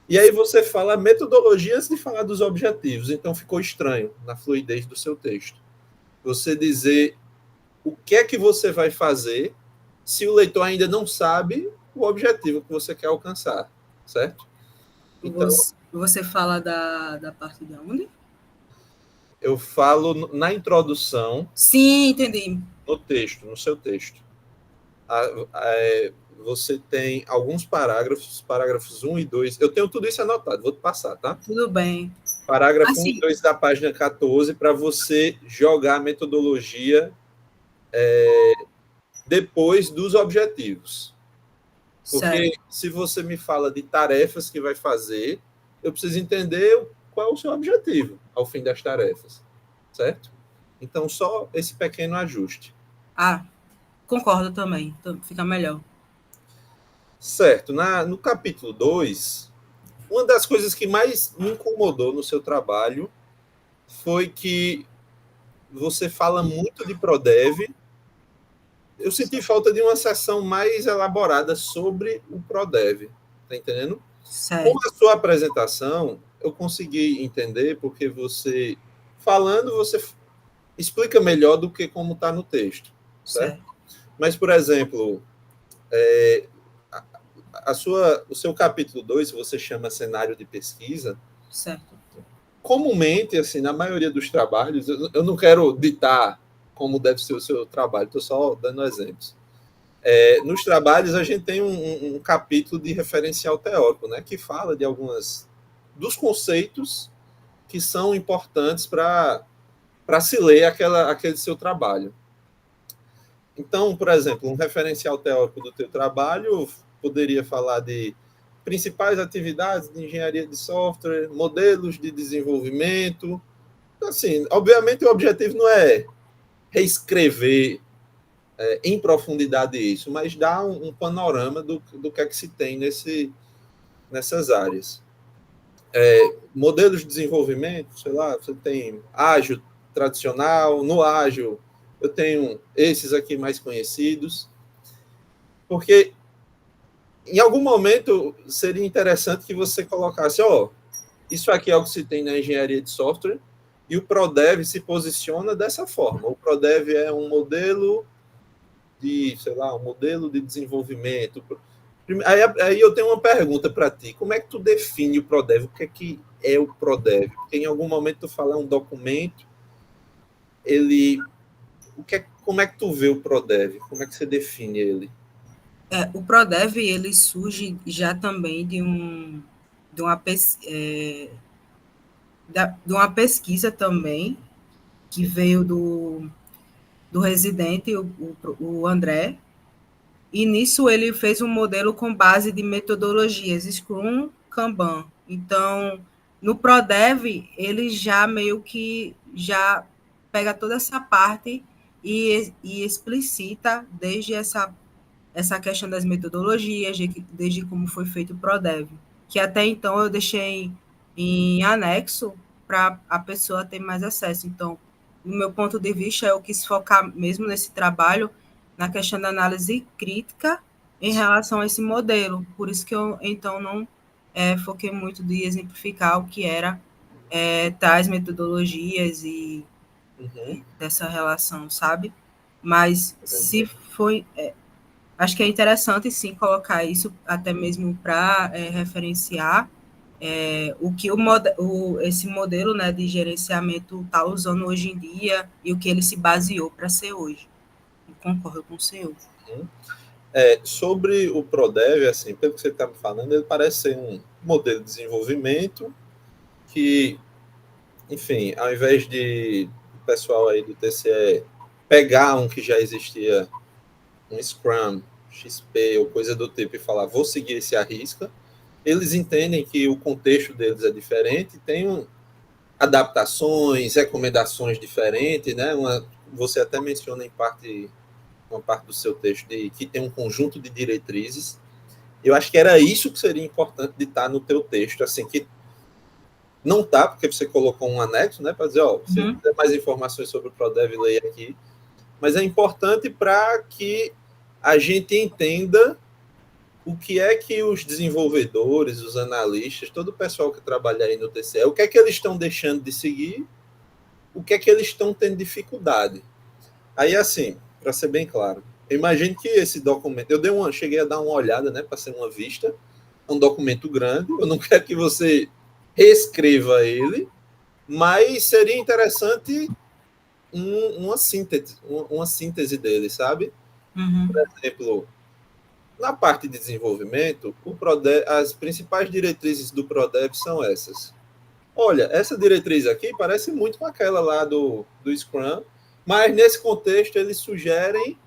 E aí você fala metodologia antes de falar dos objetivos. Então ficou estranho na fluidez do seu texto. Você dizer o que é que você vai fazer se o leitor ainda não sabe o objetivo que você quer alcançar, certo? Então, você fala da parte de onde? Eu falo na introdução. Sim, entendi. No texto, no seu texto. Você tem alguns parágrafos 1 e 2. Eu tenho tudo isso anotado, vou te passar, tá? Tudo bem. Parágrafo 1 e 2 da página 14, para você jogar a metodologia depois dos objetivos. Porque se você me fala de tarefas que vai fazer, eu preciso entender qual é o seu objetivo ao fim das tarefas, certo? Então, só esse pequeno ajuste. Concordo também, fica melhor. Certo. No capítulo 2, uma das coisas que mais me incomodou no seu trabalho foi que você fala muito de ProDev. Eu senti falta de uma sessão mais elaborada sobre o ProDev. Tá entendendo? Certo. Com a sua apresentação, eu consegui entender, porque você, falando, você explica melhor do que como está no texto. Certo? Mas, por exemplo, o seu capítulo 2, você chama cenário de pesquisa. Certo. Comumente, assim, na maioria dos trabalhos, eu não quero ditar como deve ser o seu trabalho, estou só dando exemplos. Nos trabalhos, a gente tem um capítulo de referencial teórico, né, que fala de dos conceitos que são importantes para se ler aquele seu trabalho. Então, por exemplo, um referencial teórico do teu trabalho poderia falar de principais atividades de engenharia de software, modelos de desenvolvimento. Assim, obviamente o objetivo não é reescrever em profundidade isso, mas dar um panorama do que é que se tem nessas áreas. Modelos de desenvolvimento, sei lá, você tem ágil tradicional, no ágil eu tenho esses aqui mais conhecidos, porque em algum momento seria interessante que você colocasse, isso aqui é o que se tem na engenharia de software, e o ProDev se posiciona dessa forma. O ProDev é um modelo um modelo de desenvolvimento. Aí eu tenho uma pergunta para ti. Como é que tu define o ProDev? O que é o ProDev? Porque em algum momento tu fala um documento, como é que tu vê o ProDev? Como é que você define ele? O ProDev, ele surge já também de uma pesquisa também, que veio do residente, o André, e nisso ele fez um modelo com base de metodologias Scrum, Kanban. Então, no ProDev, ele já meio que já pega toda essa parte e explicita desde essa questão das metodologias, desde como foi feito o ProDev, que até então eu deixei em anexo para a pessoa ter mais acesso. Então, no meu ponto de vista, eu quis focar mesmo nesse trabalho na questão da análise crítica em relação a esse modelo. Por isso que eu, então, não foquei muito de exemplificar o que era tais metodologias e dessa relação, sabe? Mas se foi... acho que é interessante, sim, colocar isso até mesmo para referenciar o que esse modelo, né, de gerenciamento está usando hoje em dia e o que ele se baseou para ser hoje. Eu concordo com o senhor. Sobre o ProDev, assim, pelo que você está me falando, ele parece ser um modelo de desenvolvimento que, enfim, ao invés de o pessoal aí do TCE pegar um que já existia, um Scrum, XP ou coisa do tipo, e falar, vou seguir esse à risca, eles entendem que o contexto deles é diferente, tem adaptações, recomendações diferentes, né? Você até menciona uma parte do seu texto que tem um conjunto de diretrizes. Eu acho que era isso que seria importante de estar no teu texto, assim, que não está, porque você colocou um anexo, né, para dizer, se quiser mais informações sobre o ProDev, leia aqui, mas é importante para que a gente entenda o que é que os desenvolvedores, os analistas, todo o pessoal que trabalha aí no TCE, o que é que eles estão deixando de seguir, o que é que eles estão tendo dificuldade. Aí, assim, para ser bem claro, eu imagino que esse documento, cheguei a dar uma olhada, né, para ser uma vista, é um documento grande, eu não quero que você reescreva ele, mas seria interessante uma síntese dele, sabe? Por exemplo, na parte de desenvolvimento, as principais diretrizes do ProDev são essas. Olha, essa diretriz aqui parece muito com aquela lá do Scrum, mas nesse contexto eles sugerem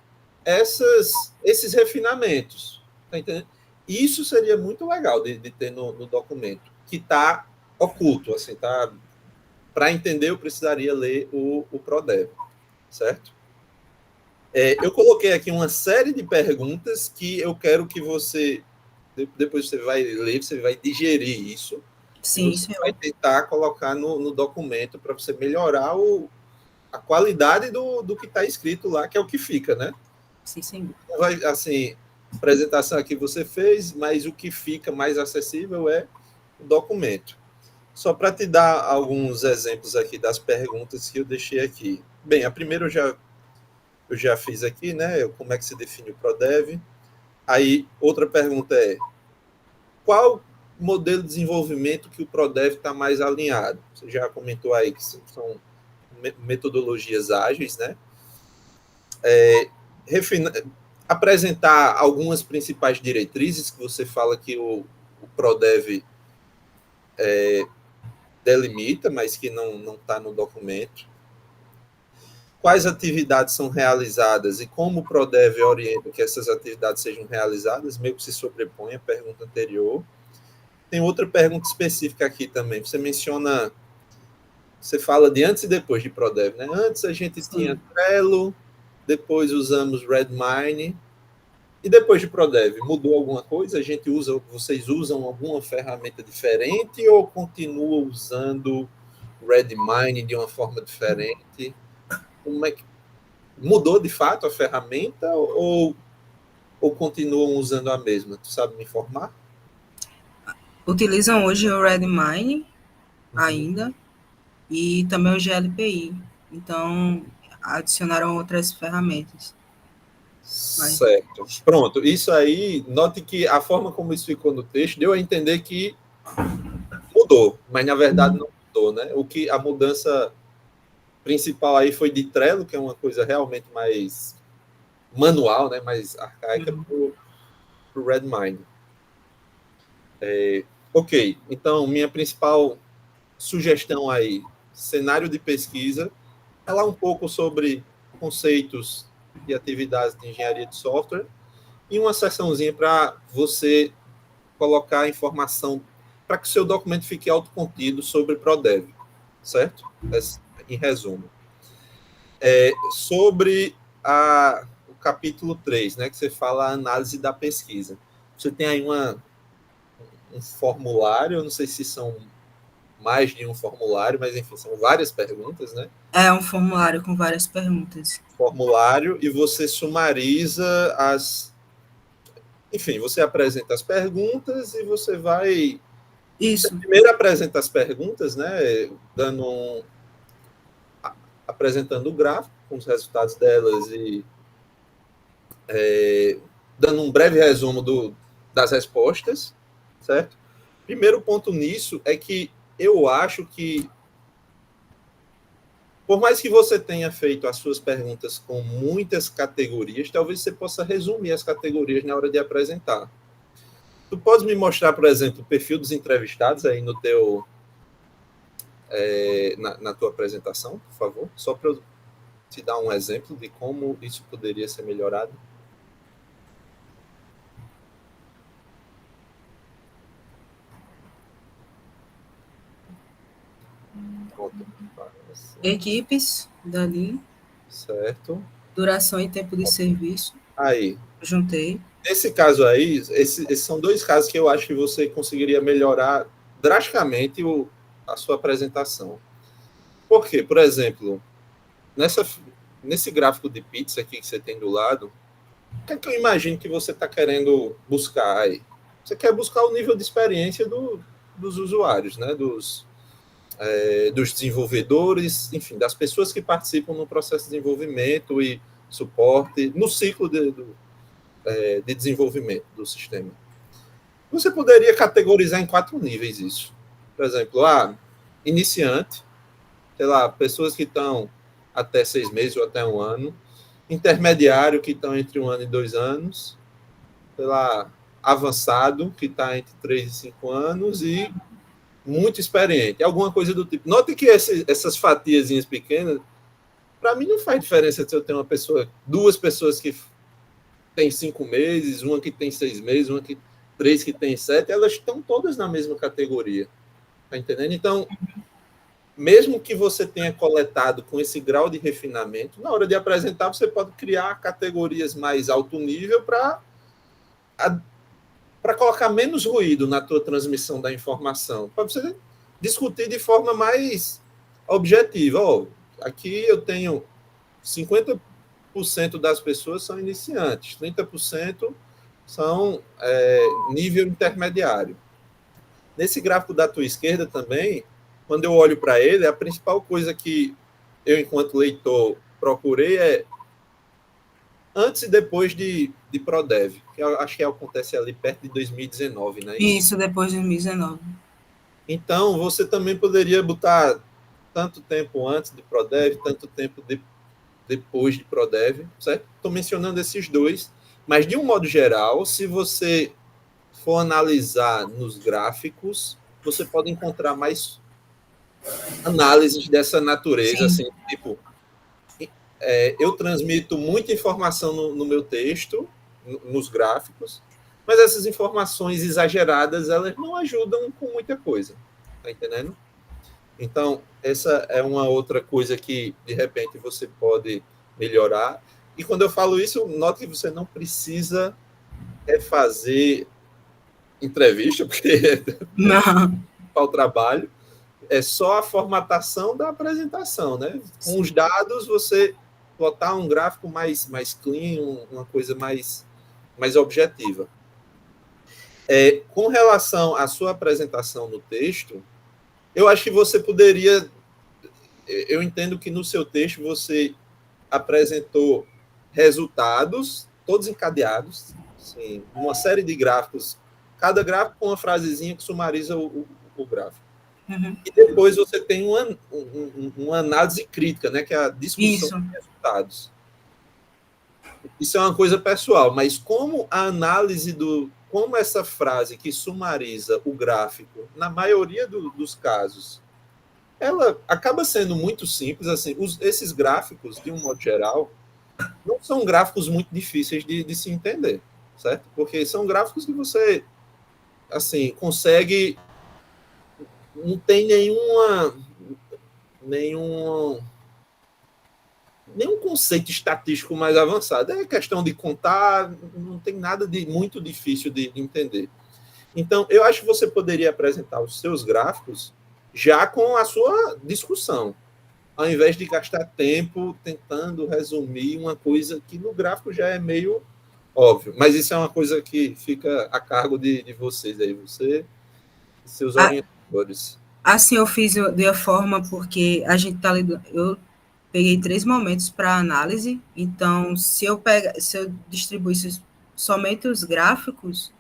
esses refinamentos. Tá entendendo? Isso seria muito legal de ter no documento, que está oculto. Assim, tá? Para entender, eu precisaria ler o ProDev, certo? Eu coloquei aqui uma série de perguntas que eu quero que você, depois você vai ler, você vai digerir isso. Sim, e você vai tentar colocar no documento para você melhorar a qualidade do que está escrito lá, que é o que fica, né? Sim, sim. Assim, a apresentação aqui você fez, mas o que fica mais acessível é o documento. Só para te dar alguns exemplos aqui das perguntas que eu deixei aqui. Bem, a primeira eu já fiz aqui, né? Como é que se define o ProDev? Aí, outra pergunta é: qual modelo de desenvolvimento que o ProDev está mais alinhado? Você já comentou aí que são metodologias ágeis, né? Apresentar algumas principais diretrizes que você fala que o ProDev delimita, mas que não está no documento. quais atividades são realizadas e como o Prodev orienta que essas atividades sejam realizadas, meio que se sobrepõe à pergunta anterior. Tem outra pergunta específica aqui também. Você fala de antes e depois de Prodev, né? Antes a gente tinha Trello, depois usamos Redmine, e depois de Prodev, mudou alguma coisa? Vocês usam alguma ferramenta diferente ou continuam usando Redmine de uma forma diferente? Como é que mudou de fato a ferramenta ou continuam usando a mesma? Tu sabe me informar? Utilizam hoje o Redmine ainda e também o GLPI. Então, adicionaram outras ferramentas. Certo. Pronto. Isso aí, note que a forma como isso ficou no texto deu a entender que mudou, mas na verdade não mudou, né? A mudança principal aí foi de Trello, que é uma coisa realmente mais manual, né? Mais arcaica, para o Redmine. Ok. Então, minha principal sugestão aí, cenário de pesquisa, falar um pouco sobre conceitos e atividades de engenharia de software e uma seçãozinha para você colocar informação para que o seu documento fique autocontido sobre Prodev, certo? Em resumo. Sobre o capítulo 3, né, que você fala a análise da pesquisa. Você tem aí um formulário, eu não sei se são mais de um formulário, mas enfim, são várias perguntas, né? É um formulário com várias perguntas. Formulário, e você sumariza Enfim, você apresenta as perguntas e você vai... Isso. Você primeiro apresenta as perguntas, né? Apresentando o gráfico com os resultados delas e dando um breve resumo das respostas, certo? Primeiro ponto nisso é que eu acho que, por mais que você tenha feito as suas perguntas com muitas categorias, talvez você possa resumir as categorias na hora de apresentar. Tu podes me mostrar, por exemplo, o perfil dos entrevistados aí no teu na tua apresentação, por favor? Só para eu te dar um exemplo de como isso poderia ser melhorado. Equipes, dali. Certo. Duração e tempo de serviço. Aí. Juntei. Nesse caso aí, esses são dois casos que eu acho que você conseguiria melhorar drasticamente a sua apresentação. Por quê? Por exemplo, nesse gráfico de pizza aqui que você tem do lado, o que é que eu imagino que você está querendo buscar aí? Você quer buscar o nível de experiência dos usuários, né? Dos desenvolvedores, enfim, das pessoas que participam no processo de desenvolvimento e suporte, no ciclo de desenvolvimento do sistema. Você poderia categorizar em 4 níveis isso. Por exemplo, iniciante, sei lá, pessoas que estão até 6 meses ou até 1 ano, intermediário, que estão entre 1 ano e 2 anos, sei lá, avançado, que está entre 3 e 5 anos, e muito experiente, alguma coisa do tipo. Note que essas fatiazinhas pequenas, para mim não faz diferença se eu tenho duas pessoas que têm 5 meses, uma que tem 6 meses, uma que 3 que tem 7, elas estão todas na mesma categoria. Tá entendendo? Então, mesmo que você tenha coletado com esse grau de refinamento, na hora de apresentar, você pode criar categorias mais alto nível para colocar menos ruído na tua transmissão da informação, para você discutir de forma mais objetiva. Aqui eu tenho 50% das pessoas são iniciantes, 30% são nível intermediário. Nesse gráfico da tua esquerda também, quando eu olho para ele, a principal coisa que eu, enquanto leitor, procurei é antes e depois de Prodev, que eu acho que acontece ali perto de 2019, né? Isso, depois de 2019. Então, você também poderia botar tanto tempo antes de Prodev, tanto tempo depois de Prodev, certo? Estou mencionando esses dois, mas de um modo geral, se você for analisar nos gráficos, você pode encontrar mais análises dessa natureza, assim, tipo, eu transmito muita informação no meu texto, nos gráficos, mas essas informações exageradas, elas não ajudam com muita coisa, tá entendendo? Então, essa é uma outra coisa que, de repente, você pode melhorar. E quando eu falo isso, note que você não precisa fazer entrevista, porque Não. para o trabalho, é só a formatação da apresentação, né? Com os dados, você botar um gráfico mais clean, uma coisa mais objetiva. Com relação à sua apresentação no texto, eu acho que você poderia... Eu entendo que no seu texto você apresentou resultados, todos encadeados, assim, uma série de gráficos, cada gráfico com uma frasezinha que sumariza o gráfico. Uhum. E depois você tem uma análise crítica, né, que é a discussão de resultados. Isso é uma coisa pessoal, mas como a análise como essa frase que sumariza o gráfico, na maioria dos casos, ela acaba sendo muito simples, assim, esses gráficos, de um modo geral, não são gráficos muito difíceis de se entender, certo? Porque são gráficos que você, assim, consegue... Não tem nenhum conceito estatístico mais avançado. É questão de contar, não tem nada de muito difícil de entender. Então, eu acho que você poderia apresentar os seus gráficos já com a sua discussão, ao invés de gastar tempo tentando resumir uma coisa que no gráfico já é meio óbvio. Mas isso é uma coisa que fica a cargo de vocês aí, você e seus orientadores. Assim, eu fiz de uma forma porque a gente está lidando... Eu peguei 3 momentos para análise, então, se eu distribuísse somente os gráficos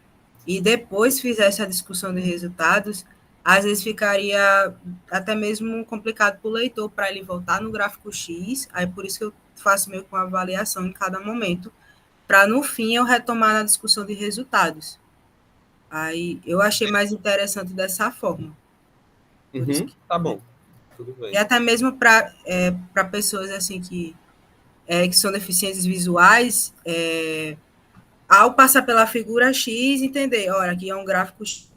e depois fizesse a discussão de resultados, às vezes ficaria até mesmo complicado para o leitor, para ele voltar no gráfico X, aí por isso que eu faço meio com avaliação em cada momento, para no fim eu retomar na discussão de resultados. Aí eu achei mais interessante dessa forma. Uhum, tá bom, tudo bem. E até mesmo para pessoas assim que são deficientes visuais, ao passar pela figura X, entender, olha, aqui é um gráfico X.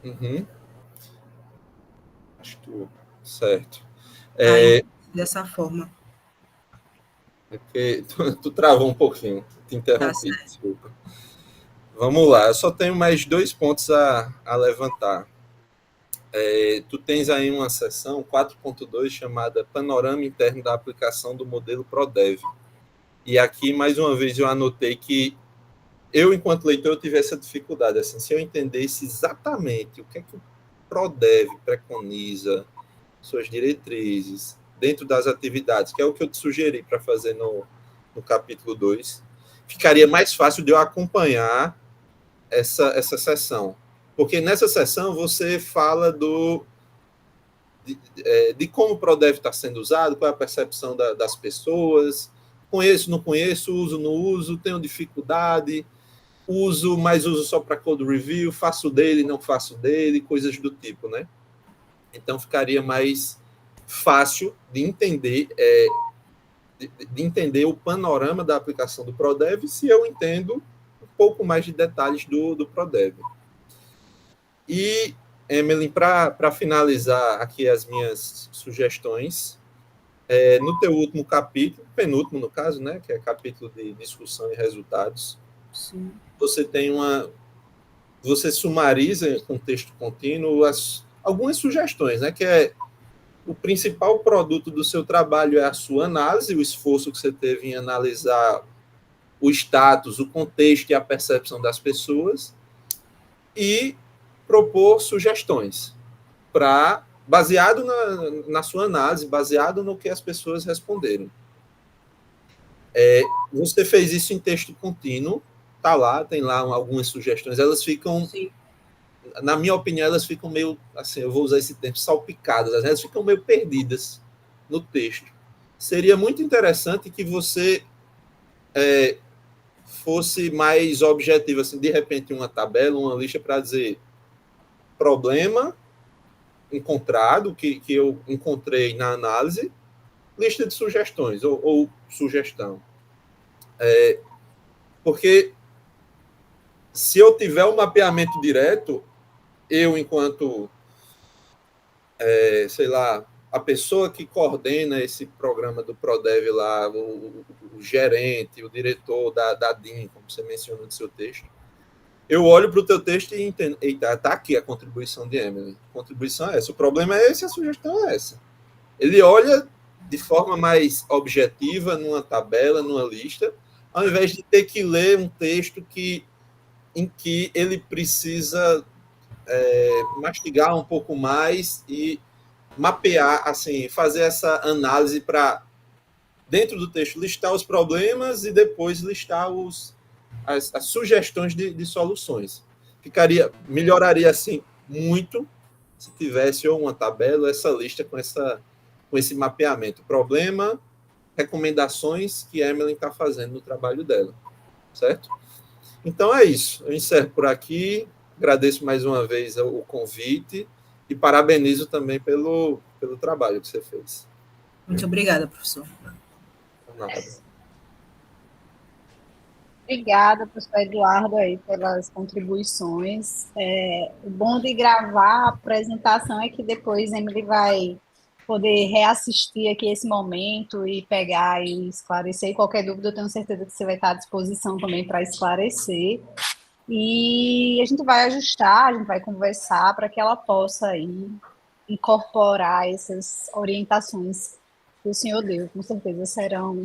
Uhum. Acho que certo. Dessa forma. É porque tu travou um pouquinho, te interrompi, desculpa. Vamos lá, eu só tenho mais 2 pontos a levantar. Tu tens aí uma seção 4.2 chamada Panorama Interno da Aplicação do Modelo ProDev. E aqui, mais uma vez, eu anotei que eu, enquanto leitor, eu tive essa dificuldade. Assim, se eu entendesse exatamente o que é que o ProDev preconiza, suas diretrizes, dentro das atividades, que é o que eu te sugeri para fazer no capítulo 2, ficaria mais fácil de eu acompanhar essa sessão. Porque nessa sessão você fala de como o ProDev está sendo usado, qual é a percepção das pessoas, conheço, não conheço, uso, não uso, tenho dificuldade, uso, mas uso só para code review, faço dele, não faço dele, coisas do tipo, né? Então ficaria mais fácil de entender, de entender o panorama da aplicação do ProDev se eu entendo um pouco mais de detalhes do ProDev. E, Emily, para finalizar aqui as minhas sugestões, no teu último capítulo, penúltimo no caso, né, que é capítulo de discussão e resultados, sim, você tem você sumariza com texto contínuo algumas sugestões, né, que é o principal produto do seu trabalho é a sua análise, o esforço que você teve em analisar o status, o contexto e a percepção das pessoas, e propor sugestões baseado na sua análise, baseado no que as pessoas responderam. Você fez isso em texto contínuo, tá lá, tem lá algumas sugestões, elas ficam, sim, na minha opinião, elas ficam meio, assim, eu vou usar esse termo, salpicadas, elas ficam meio perdidas no texto. Seria muito interessante que você fosse mais objetivo, assim, de repente uma tabela, uma lista para dizer problema, encontrado, que eu encontrei na análise, lista de sugestões ou sugestão. Porque se eu tiver um mapeamento direto, eu, enquanto, sei lá, a pessoa que coordena esse programa do Prodev lá, o gerente, o diretor da DIN, como você mencionou no seu texto, eu olho para o teu texto e entendo, eita, está aqui a contribuição de Emily. A contribuição é essa. O problema é esse, a sugestão é essa. Ele olha de forma mais objetiva, numa tabela, numa lista, ao invés de ter que ler um texto em que ele precisa mastigar um pouco mais e mapear, assim, fazer essa análise para, dentro do texto, listar os problemas e depois listar as sugestões de soluções. Melhoraria, assim, muito se tivesse ou uma tabela, ou essa lista com esse mapeamento. Problema, recomendações que a Emily está fazendo no trabalho dela, certo? Então é isso. Eu encerro por aqui. Agradeço mais uma vez o convite e parabenizo também pelo trabalho que você fez. Muito obrigada, professor. Nada. Obrigada, professor Eduardo, aí, pelas contribuições. O bom de gravar a apresentação é que depois a Emily vai poder reassistir aqui esse momento e pegar e esclarecer. E qualquer dúvida, eu tenho certeza que você vai estar à disposição também para esclarecer. E a gente vai ajustar, a gente vai conversar para que ela possa aí incorporar essas orientações que o senhor deu. Com certeza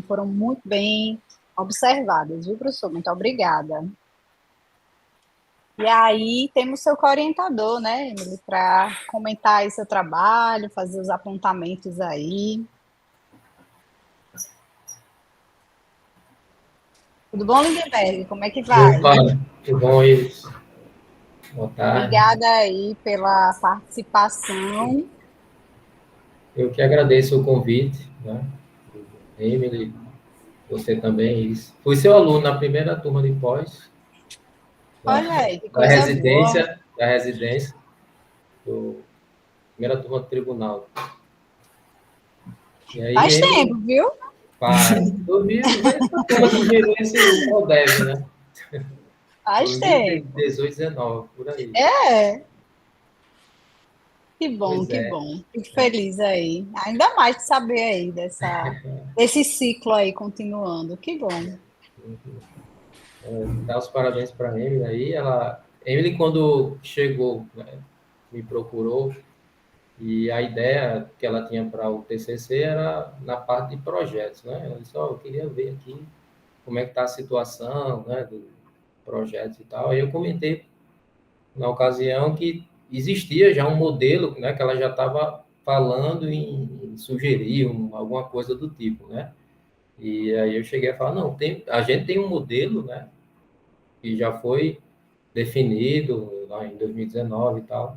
foram muito bem observadas, viu, professor? Muito obrigada. E aí temos seu co-orientador, né, Emily, para comentar aí seu trabalho, fazer os apontamentos aí. Tudo bom, Lindenberg? Como é que vai? Opa, tudo bom, Iris? Boa tarde. Obrigada aí pela participação. Eu que agradeço o convite, né? Emily, você também, Iris. Fui seu aluno na primeira turma de pós. Olha aí, que da coisa residência, boa. Da residência, primeira turma do tribunal. E aí, Faz tempo, viu? Faz. 2020, a turma que gerou esse Prodev, né? Faz tempo. 2018, 19, por aí. Que bom, Pois que é. bom. Fico feliz aí. Ainda mais de saber aí desse ciclo aí continuando. Que bom. Dar os parabéns para a Emily aí. Emily, quando chegou, né, me procurou, e a ideia que ela tinha para o TCC era na parte de projetos, né? Ela disse, eu queria ver aqui como é que está a situação, né, do projetos e tal. Aí eu comentei na ocasião que existia já um modelo, né, que ela já estava falando em sugerir alguma coisa do tipo, né? E aí eu cheguei a falar, não, a gente tem um modelo, né, que já foi definido lá em 2019 e tal,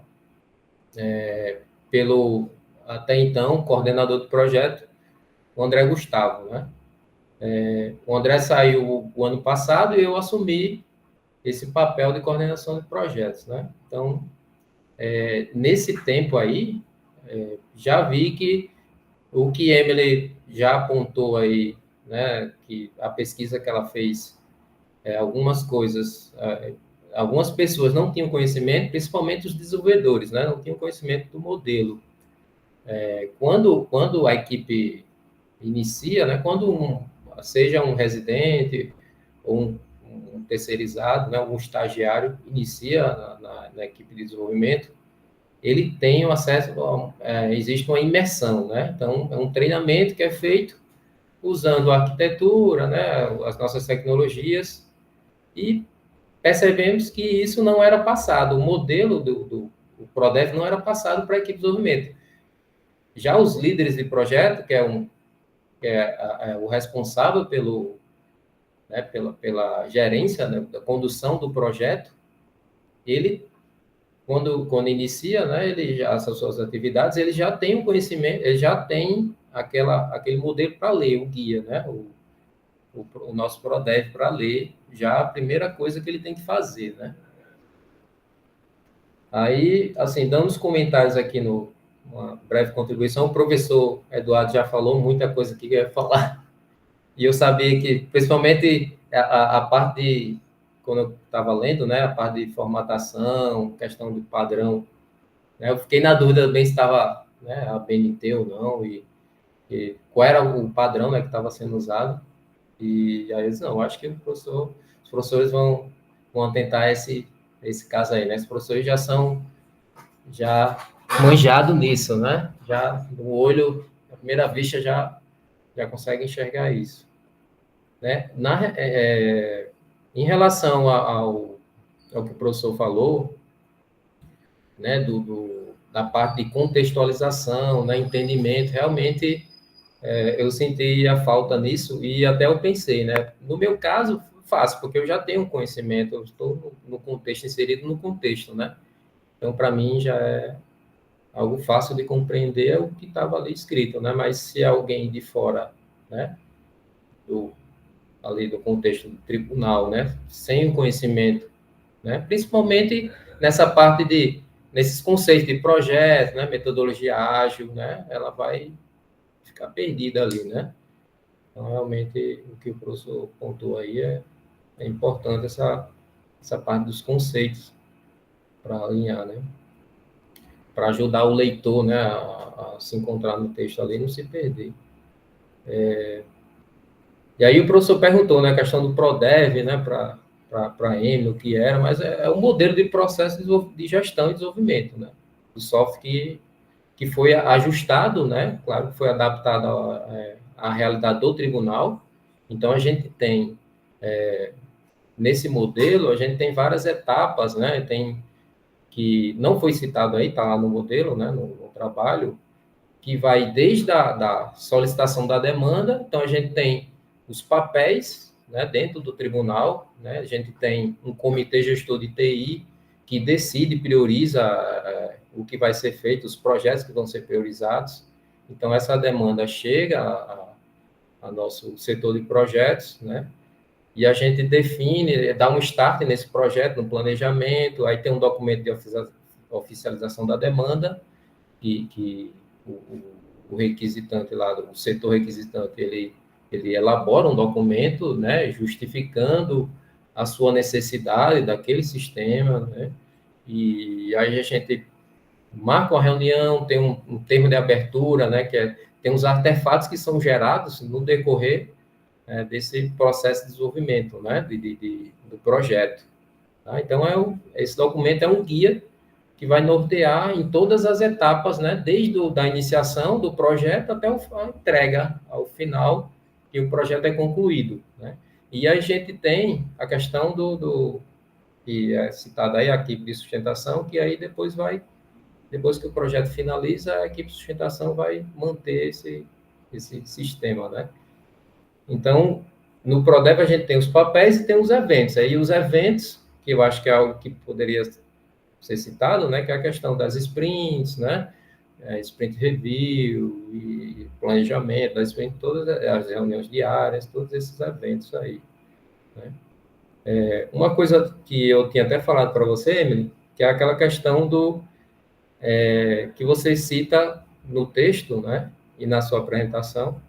pelo, até então, coordenador do projeto, o André Gustavo, né? O André saiu o ano passado e eu assumi esse papel de coordenação de projetos, né? Então, nesse tempo aí, já vi que o que Emily já apontou aí, né, que a pesquisa que ela fez, algumas coisas, algumas pessoas não tinham conhecimento, principalmente os desenvolvedores, né, não tinham conhecimento do modelo. Quando a equipe inicia, né, seja um residente ou um terceirizado, né, um estagiário inicia na equipe de desenvolvimento, ele tem o acesso, existe uma imersão, né? Então, é um treinamento que é feito usando a arquitetura, né, as nossas tecnologias, e percebemos que isso não era passado, o modelo do Prodev não era passado para a equipe de desenvolvimento. Já os líderes de projeto, que é o responsável pela gerência, né, da condução do projeto, ele, quando inicia, né, as suas atividades, ele já tem um conhecimento, ele já tem aquele modelo para ler, o guia, né, o nosso Prodev para ler, já a primeira coisa que ele tem que fazer, né. Aí, assim, dando os comentários aqui uma breve contribuição. O professor Eduardo já falou muita coisa que eu ia falar, e eu sabia que, principalmente, a parte de, quando eu estava lendo, né, a parte de formatação, questão do padrão, né, eu fiquei na dúvida bem se estava, né, a BNT ou não, e qual era o padrão, né, que estava sendo usado. E aí eles, não, acho que os professores vão tentar esse caso aí, né? Os professores já são manjados nisso, né? Já no olho, à primeira vista, já consegue enxergar isso, né? Em relação ao que o professor falou, né, da parte de contextualização, né, entendimento, realmente eu senti a falta nisso e até eu pensei, né? No meu caso, fácil, porque eu já tenho um conhecimento, eu estou no contexto, inserido no contexto, né? Então, para mim, já é algo fácil de compreender o que estava ali escrito, né? Mas se alguém de fora, né, ali do contexto do tribunal, né, sem o conhecimento, né, principalmente nessa parte nesses conceitos de projeto, né, metodologia ágil, né, ela vai ficar perdida ali, né? Então, realmente, o que o professor pontuou aí é importante essa parte dos conceitos para alinhar, né? Para ajudar o leitor, né, a se encontrar no texto ali e não se perder. E aí o professor perguntou, né, a questão do PRODEV, né, para M, o que era, mas é um modelo de processo de gestão e desenvolvimento, né? Do software que foi ajustado, né? Claro que foi adaptado à realidade do tribunal. Então, a gente tem, nesse modelo, a gente tem várias etapas, né? Tem que não foi citado aí, está lá no modelo, né? No trabalho, que vai desde da solicitação da demanda. Então, a gente tem os papéis, né, dentro do tribunal, né? A gente tem um comitê gestor de TI que decide, prioriza o que vai ser feito, os projetos que vão ser priorizados. Então, essa demanda chega a nosso setor de projetos, né? E a gente define, dá um start nesse projeto, no planejamento, aí tem um documento de oficialização da demanda, que o requisitante lá, o setor requisitante, ele elabora um documento, né, justificando a sua necessidade daquele sistema, né? E aí a gente marca uma reunião, tem um termo de abertura, né, tem uns artefatos que são gerados no decorrer desse processo de desenvolvimento, né, do projeto. Tá? Então, esse documento é um guia que vai nortear em todas as etapas, né, desde da iniciação do projeto até a entrega, ao final, que o projeto é concluído, né? E a gente tem a questão que é citada aí, a equipe de sustentação, que aí depois que o projeto finaliza, a equipe de sustentação vai manter esse sistema, né? Então, no PRODEV a gente tem os papéis e tem os eventos. Aí os eventos, que eu acho que é algo que poderia ser citado, né, que é a questão das sprints, né, sprint review e planejamento das sprints, todas as reuniões diárias, todos esses eventos aí, né. Uma coisa que eu tinha até falado para você, Emily, que é aquela questão que você cita no texto, né, e na sua apresentação,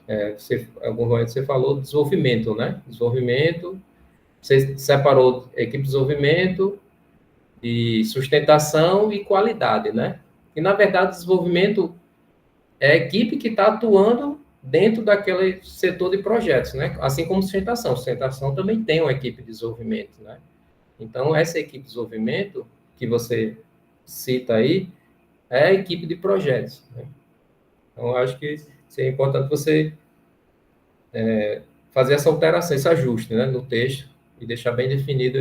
em algum momento você falou desenvolvimento, né, desenvolvimento, você separou equipe de desenvolvimento, de sustentação e qualidade, né? E, na verdade, desenvolvimento é a equipe que está atuando dentro daquele setor de projetos, né? Assim como sustentação. Sustentação também tem uma equipe de desenvolvimento, né? Então, essa equipe de desenvolvimento que você cita aí é a equipe de projetos, né? Então, eu acho que seria importante você fazer essa alteração, esse ajuste, né, no texto e deixar bem definido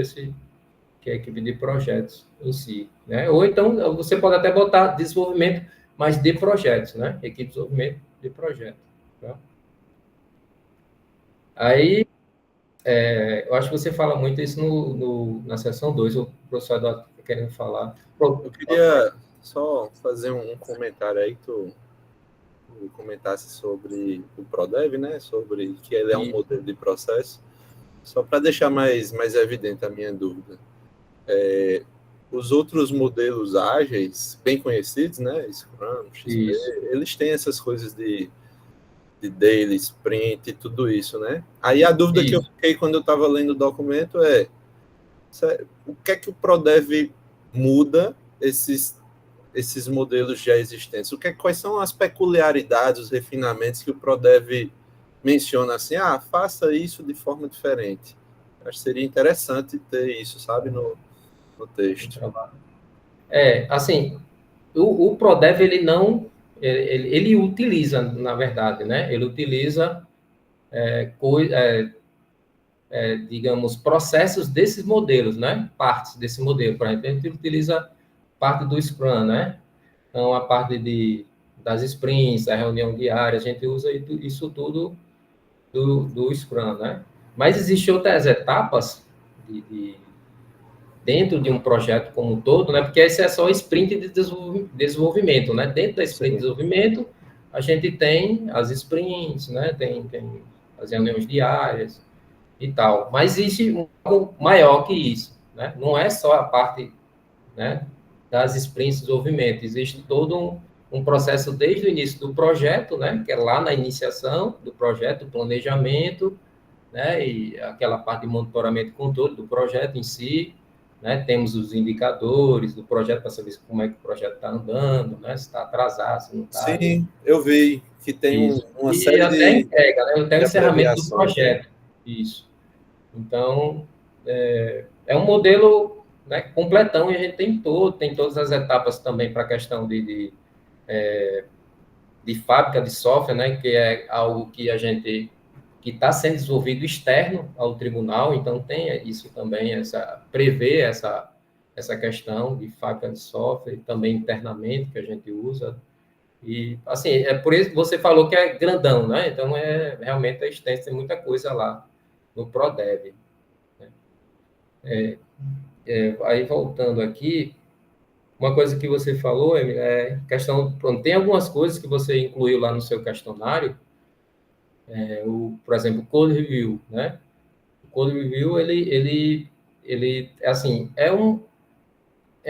que é a equipe de projetos em si, né? Ou então, você pode até botar desenvolvimento, mas de projetos, né? Equipe de desenvolvimento de projetos. Tá? Aí, eu acho que você fala muito isso na seção 2, o professor Eduardo está querendo falar. Eu queria só fazer um comentário aí, que tu comentasse sobre o PRODEV, né? Sobre que ele é um modelo de processo, só para deixar mais evidente a minha dúvida. os outros modelos ágeis, bem conhecidos, né? Scrum, XP, eles têm essas coisas de daily, sprint e tudo isso, né? Aí a dúvida que eu fiquei quando eu estava lendo o documento é o que é que o ProDev muda esses modelos já existentes? Quais são as peculiaridades, os refinamentos que o ProDev menciona assim, faça isso de forma diferente? Acho que seria interessante ter isso, sabe, no texto. Assim, o ProDev, ele não... Ele utiliza, na verdade, né? Ele utiliza, digamos, processos desses modelos, né? Partes desse modelo. Por exemplo, a gente utiliza parte do Scrum, né? Então, a parte das sprints, a reunião diária, a gente usa isso tudo do Scrum, né? Mas existem outras etapas dentro de um projeto como um todo, né? Porque esse é só o sprint de desenvolvimento, né? Dentro da sprint de desenvolvimento, a gente tem as sprints, né? Tem as reuniões diárias e tal. Mas existe algo maior que isso, né? Não é só a parte, né, das sprints de desenvolvimento. Existe todo um processo desde o início do projeto, né? Que é lá na iniciação do projeto, planejamento, né? E aquela parte de monitoramento e controle do projeto em si, né? Temos os indicadores do projeto para saber como é que o projeto está andando, né? Se está atrasado, se não está. Sim, eu vi que tem uma série até entrega, né? Até o encerramento do projeto. Isso. Então, é um modelo, né, completão, e a gente tem todas as etapas também para a questão de fábrica de software, né? Que é algo que que está sendo desenvolvido externo ao tribunal, então tem isso também, prevê essa questão de fábrica de software, também internamente, que a gente usa. E, assim, é por isso que você falou que é grandão, né? Então, realmente é extenso, tem muita coisa lá no ProDev. Né? Aí, voltando aqui, uma coisa que você falou, Emily, questão... Tem algumas coisas que você incluiu lá no seu questionário, por exemplo, o Code Review, né? O Code Review, ele assim, é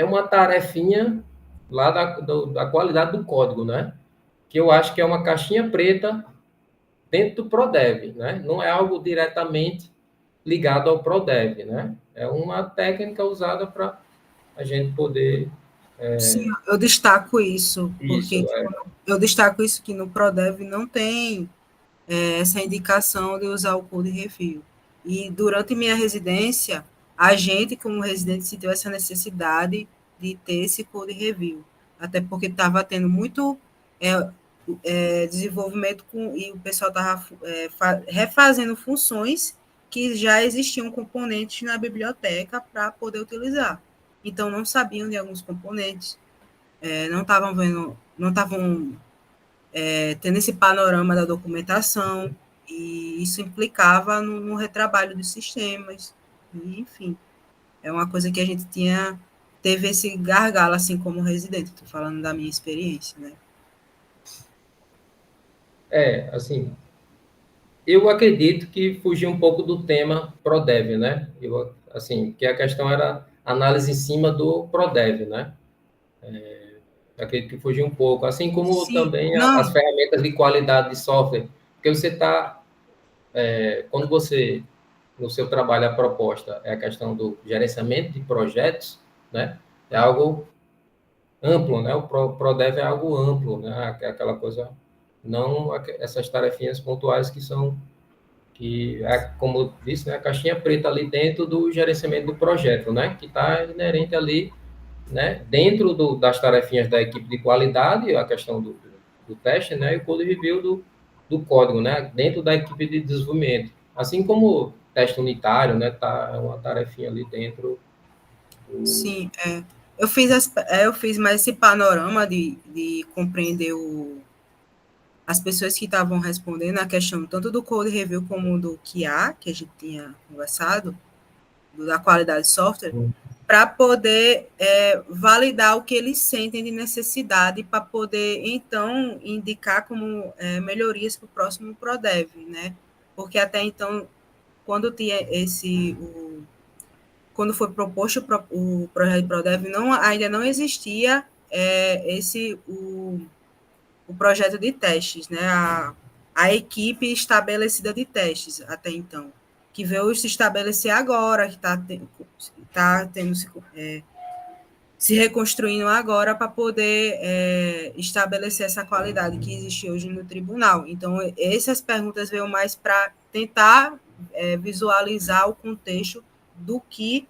uma tarefinha lá da qualidade do código, né? Que eu acho que é uma caixinha preta dentro do ProDev, né? Não é algo diretamente ligado ao ProDev, né? É uma técnica usada para a gente poder... Sim, eu destaco isso, porque Isso, eu destaco isso que no ProDev não tem essa indicação de usar o Code Review. E durante minha residência, a gente, como residente, sentiu essa necessidade de ter esse Code Review, até porque estava tendo muito desenvolvimento e o pessoal estava refazendo funções que já existiam componentes na biblioteca para poder utilizar. Então, não sabiam de alguns componentes, não estavam vendo, não estavam tendo esse panorama da documentação, e isso implicava no retrabalho dos sistemas, e, enfim, é uma coisa que a gente teve esse gargalo, assim, como residente, estou falando da minha experiência, né? Assim, eu acredito que fugiu um pouco do tema ProDev, né? Assim, que a questão era análise em cima do ProDev, né? Acredito que fugiu um pouco, assim como Sim, também não, as ferramentas de qualidade de software, porque você está, quando você, no seu trabalho, a proposta é a questão do gerenciamento de projetos, né? É algo amplo, né? O ProDev é algo amplo, né? Aquela coisa, não essas tarefinhas pontuais que é, como eu disse, né, a caixinha preta ali dentro do gerenciamento do projeto, né? Que está inerente ali, né, dentro das tarefinhas da equipe de qualidade, a questão do teste, né, e o code review do código, né, dentro da equipe de desenvolvimento. Assim como teste unitário, né, tá uma tarefinha ali dentro. sim, eu fiz mais esse panorama de compreender as pessoas que estavam respondendo a questão tanto do code review como do QA, que a gente tinha conversado, da qualidade de software, para poder validar o que eles sentem de necessidade, para poder, então, indicar como melhorias para o próximo ProDev, né? Porque até então, quando tinha quando foi proposto o projeto de Prodev, ainda não existia o projeto de testes, né? A equipe estabelecida de testes até então, que veio se estabelecer agora, que está se reconstruindo agora para poder estabelecer essa qualidade que existe hoje no tribunal. Então, essas perguntas veio mais para tentar visualizar o contexto do que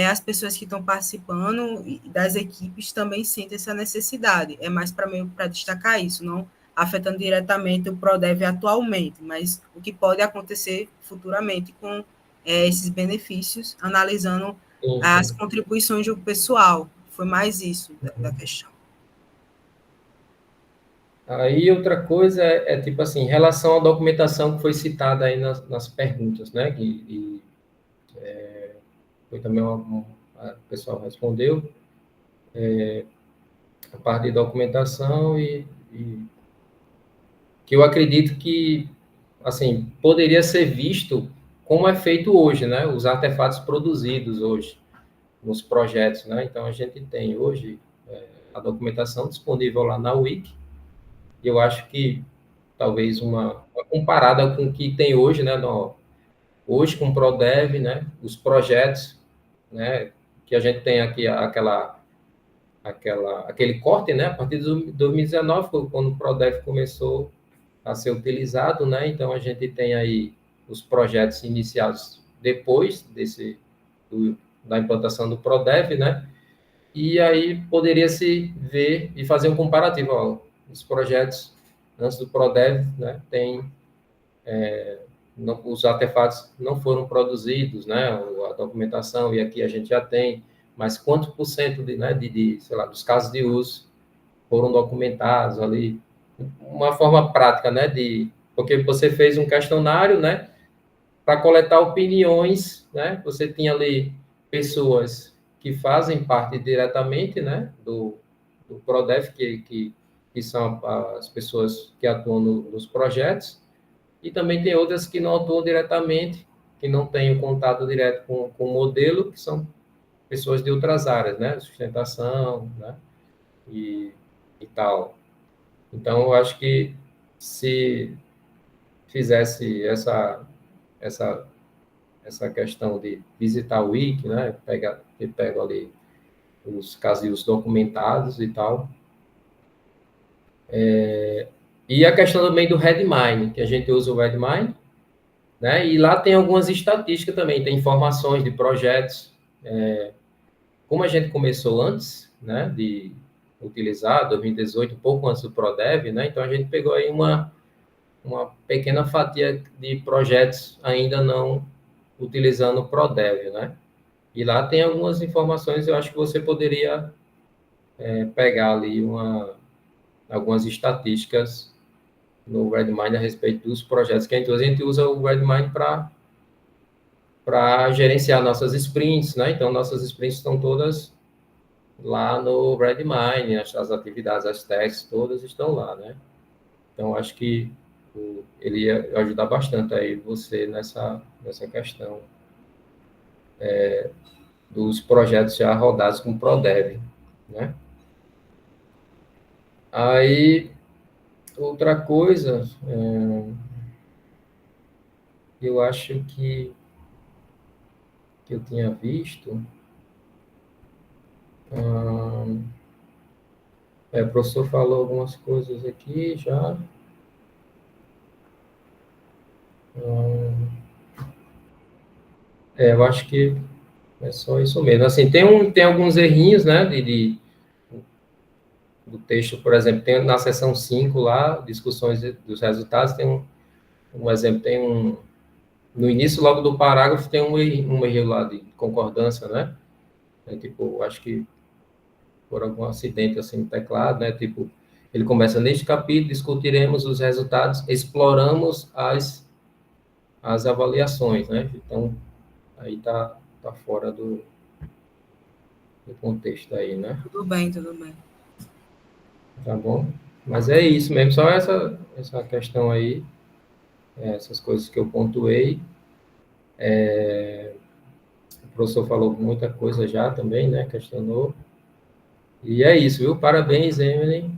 as pessoas que estão participando das equipes também sentem essa necessidade. É mais para destacar isso, não afetando diretamente o Prodev atualmente, mas o que pode acontecer futuramente com esses benefícios, analisando as contribuições do pessoal. Foi mais isso da questão. Aí outra coisa tipo assim, em relação à documentação que foi citada aí nas perguntas, né? Foi também o pessoal respondeu, a parte de documentação e que eu acredito que, assim, poderia ser visto como é feito hoje, né? Os artefatos produzidos hoje nos projetos, né? Então, a gente tem hoje a documentação disponível lá na Wiki, e eu acho que talvez uma comparada com o que tem hoje, né? Hoje com o Prodev, né? Os projetos, né? Que a gente tem aqui aquele corte, né? A partir de 2019, foi quando o Prodev começou a ser utilizado, né? Então, a gente tem aí os projetos iniciados depois da implantação do Prodev, né? E aí poderia-se ver e fazer um comparativo. Ó, os projetos antes do Prodev, né? Os artefatos não foram produzidos, né? A documentação, e aqui a gente já tem, mas quanto por cento sei lá, dos casos de uso foram documentados ali, uma forma prática, né, porque você fez um questionário, né, para coletar opiniões, né, você tinha ali pessoas que fazem parte diretamente, né, do Prodef, que são as pessoas que atuam nos projetos, e também tem outras que não atuam diretamente, que não têm o contato direto com o modelo, que são pessoas de outras áreas, né, sustentação, né, e tal. Então, eu acho que se fizesse essa questão de visitar o Wiki, né, pega ali os casos documentados e tal. E a questão também do Redmine, que a gente usa o Redmine, né, e lá tem algumas estatísticas também, tem informações de projetos. Como a gente começou antes, né, de utilizar, 2018, um pouco antes do Prodev, né, então a gente pegou aí uma pequena fatia de projetos ainda não utilizando o Prodev, né? E lá tem algumas informações, eu acho que você poderia pegar ali algumas estatísticas no Redmine a respeito dos projetos que a gente usa o Redmine para gerenciar nossas sprints, né? Então, nossas sprints estão todas lá no Redmine, as atividades, as tasks, todas estão lá, né? Então, acho que ele ia ajudar bastante aí você nessa questão dos projetos já rodados com Prodev, né? Aí, outra coisa, eu acho que eu tinha visto, o professor falou algumas coisas aqui já. Eu acho que é só isso mesmo. Assim, tem alguns errinhos, né, do texto, por exemplo, tem na seção 5 lá, discussões dos resultados, tem um exemplo, no início logo do parágrafo tem um erro lá de concordância, né? Tipo, acho que por algum acidente assim no teclado, né? Tipo, ele começa neste capítulo, discutiremos os resultados, exploramos as avaliações, né? Então, aí tá fora do contexto aí, né? Tudo bem, tudo bem. Tá bom? Mas é isso mesmo, só essa questão aí, essas coisas que eu pontuei. O professor falou muita coisa já também, né? Questionou. E é isso, viu? Parabéns, Emily.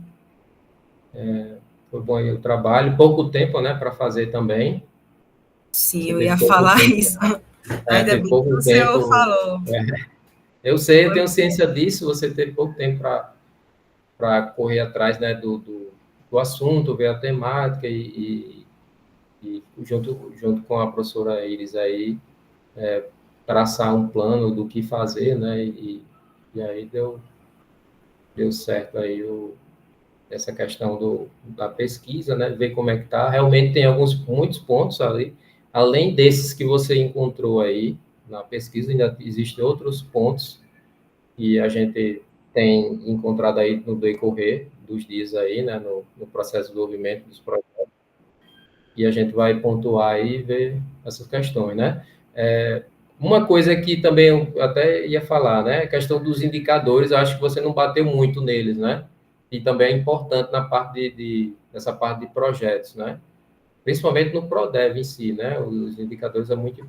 Foi bom aí o trabalho. Pouco tempo, né, para fazer também. Sim, Você eu teve ia pouco falar tempo. isso. Ainda Teve bem que pouco o senhor tempo. falou. Eu sei, eu tenho ciência disso. Você teve pouco tempo para correr atrás, né, do assunto, ver a temática e junto com a professora Iris aí, traçar um plano do que fazer, né, e aí deu certo aí essa questão da pesquisa, né, ver como é que tá. Realmente tem muitos pontos ali, além desses que você encontrou aí na pesquisa, ainda existem outros pontos que a gente tem encontrado aí no decorrer dos dias aí, né, no processo de desenvolvimento dos projetos, e a gente vai pontuar aí e ver essas questões, né. Uma coisa que também eu até ia falar, né, a questão dos indicadores, eu acho que você não bateu muito neles, né, e também é importante na parte nessa parte de projetos, né, principalmente no PRODEV em si, né, os indicadores são muito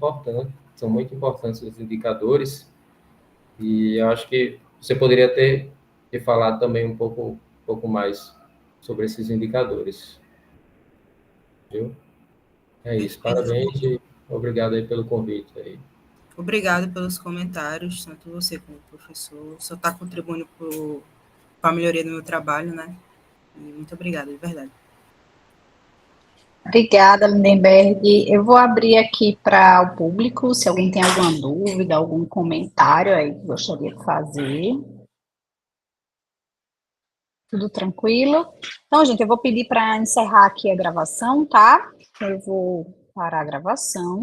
importantes os indicadores, e eu acho que você poderia ter falado também um pouco mais sobre esses indicadores, viu? É isso, parabéns e obrigado aí pelo convite aí. Obrigada pelos comentários, tanto você como o professor. Só está contribuindo para a melhoria do meu trabalho, né? E muito obrigada, de verdade. Obrigada, Lindenberg. Eu vou abrir aqui para o público, se alguém tem alguma dúvida, algum comentário aí que gostaria de fazer. Tudo tranquilo? Então, gente, eu vou pedir para encerrar aqui a gravação, tá? Eu vou parar a gravação.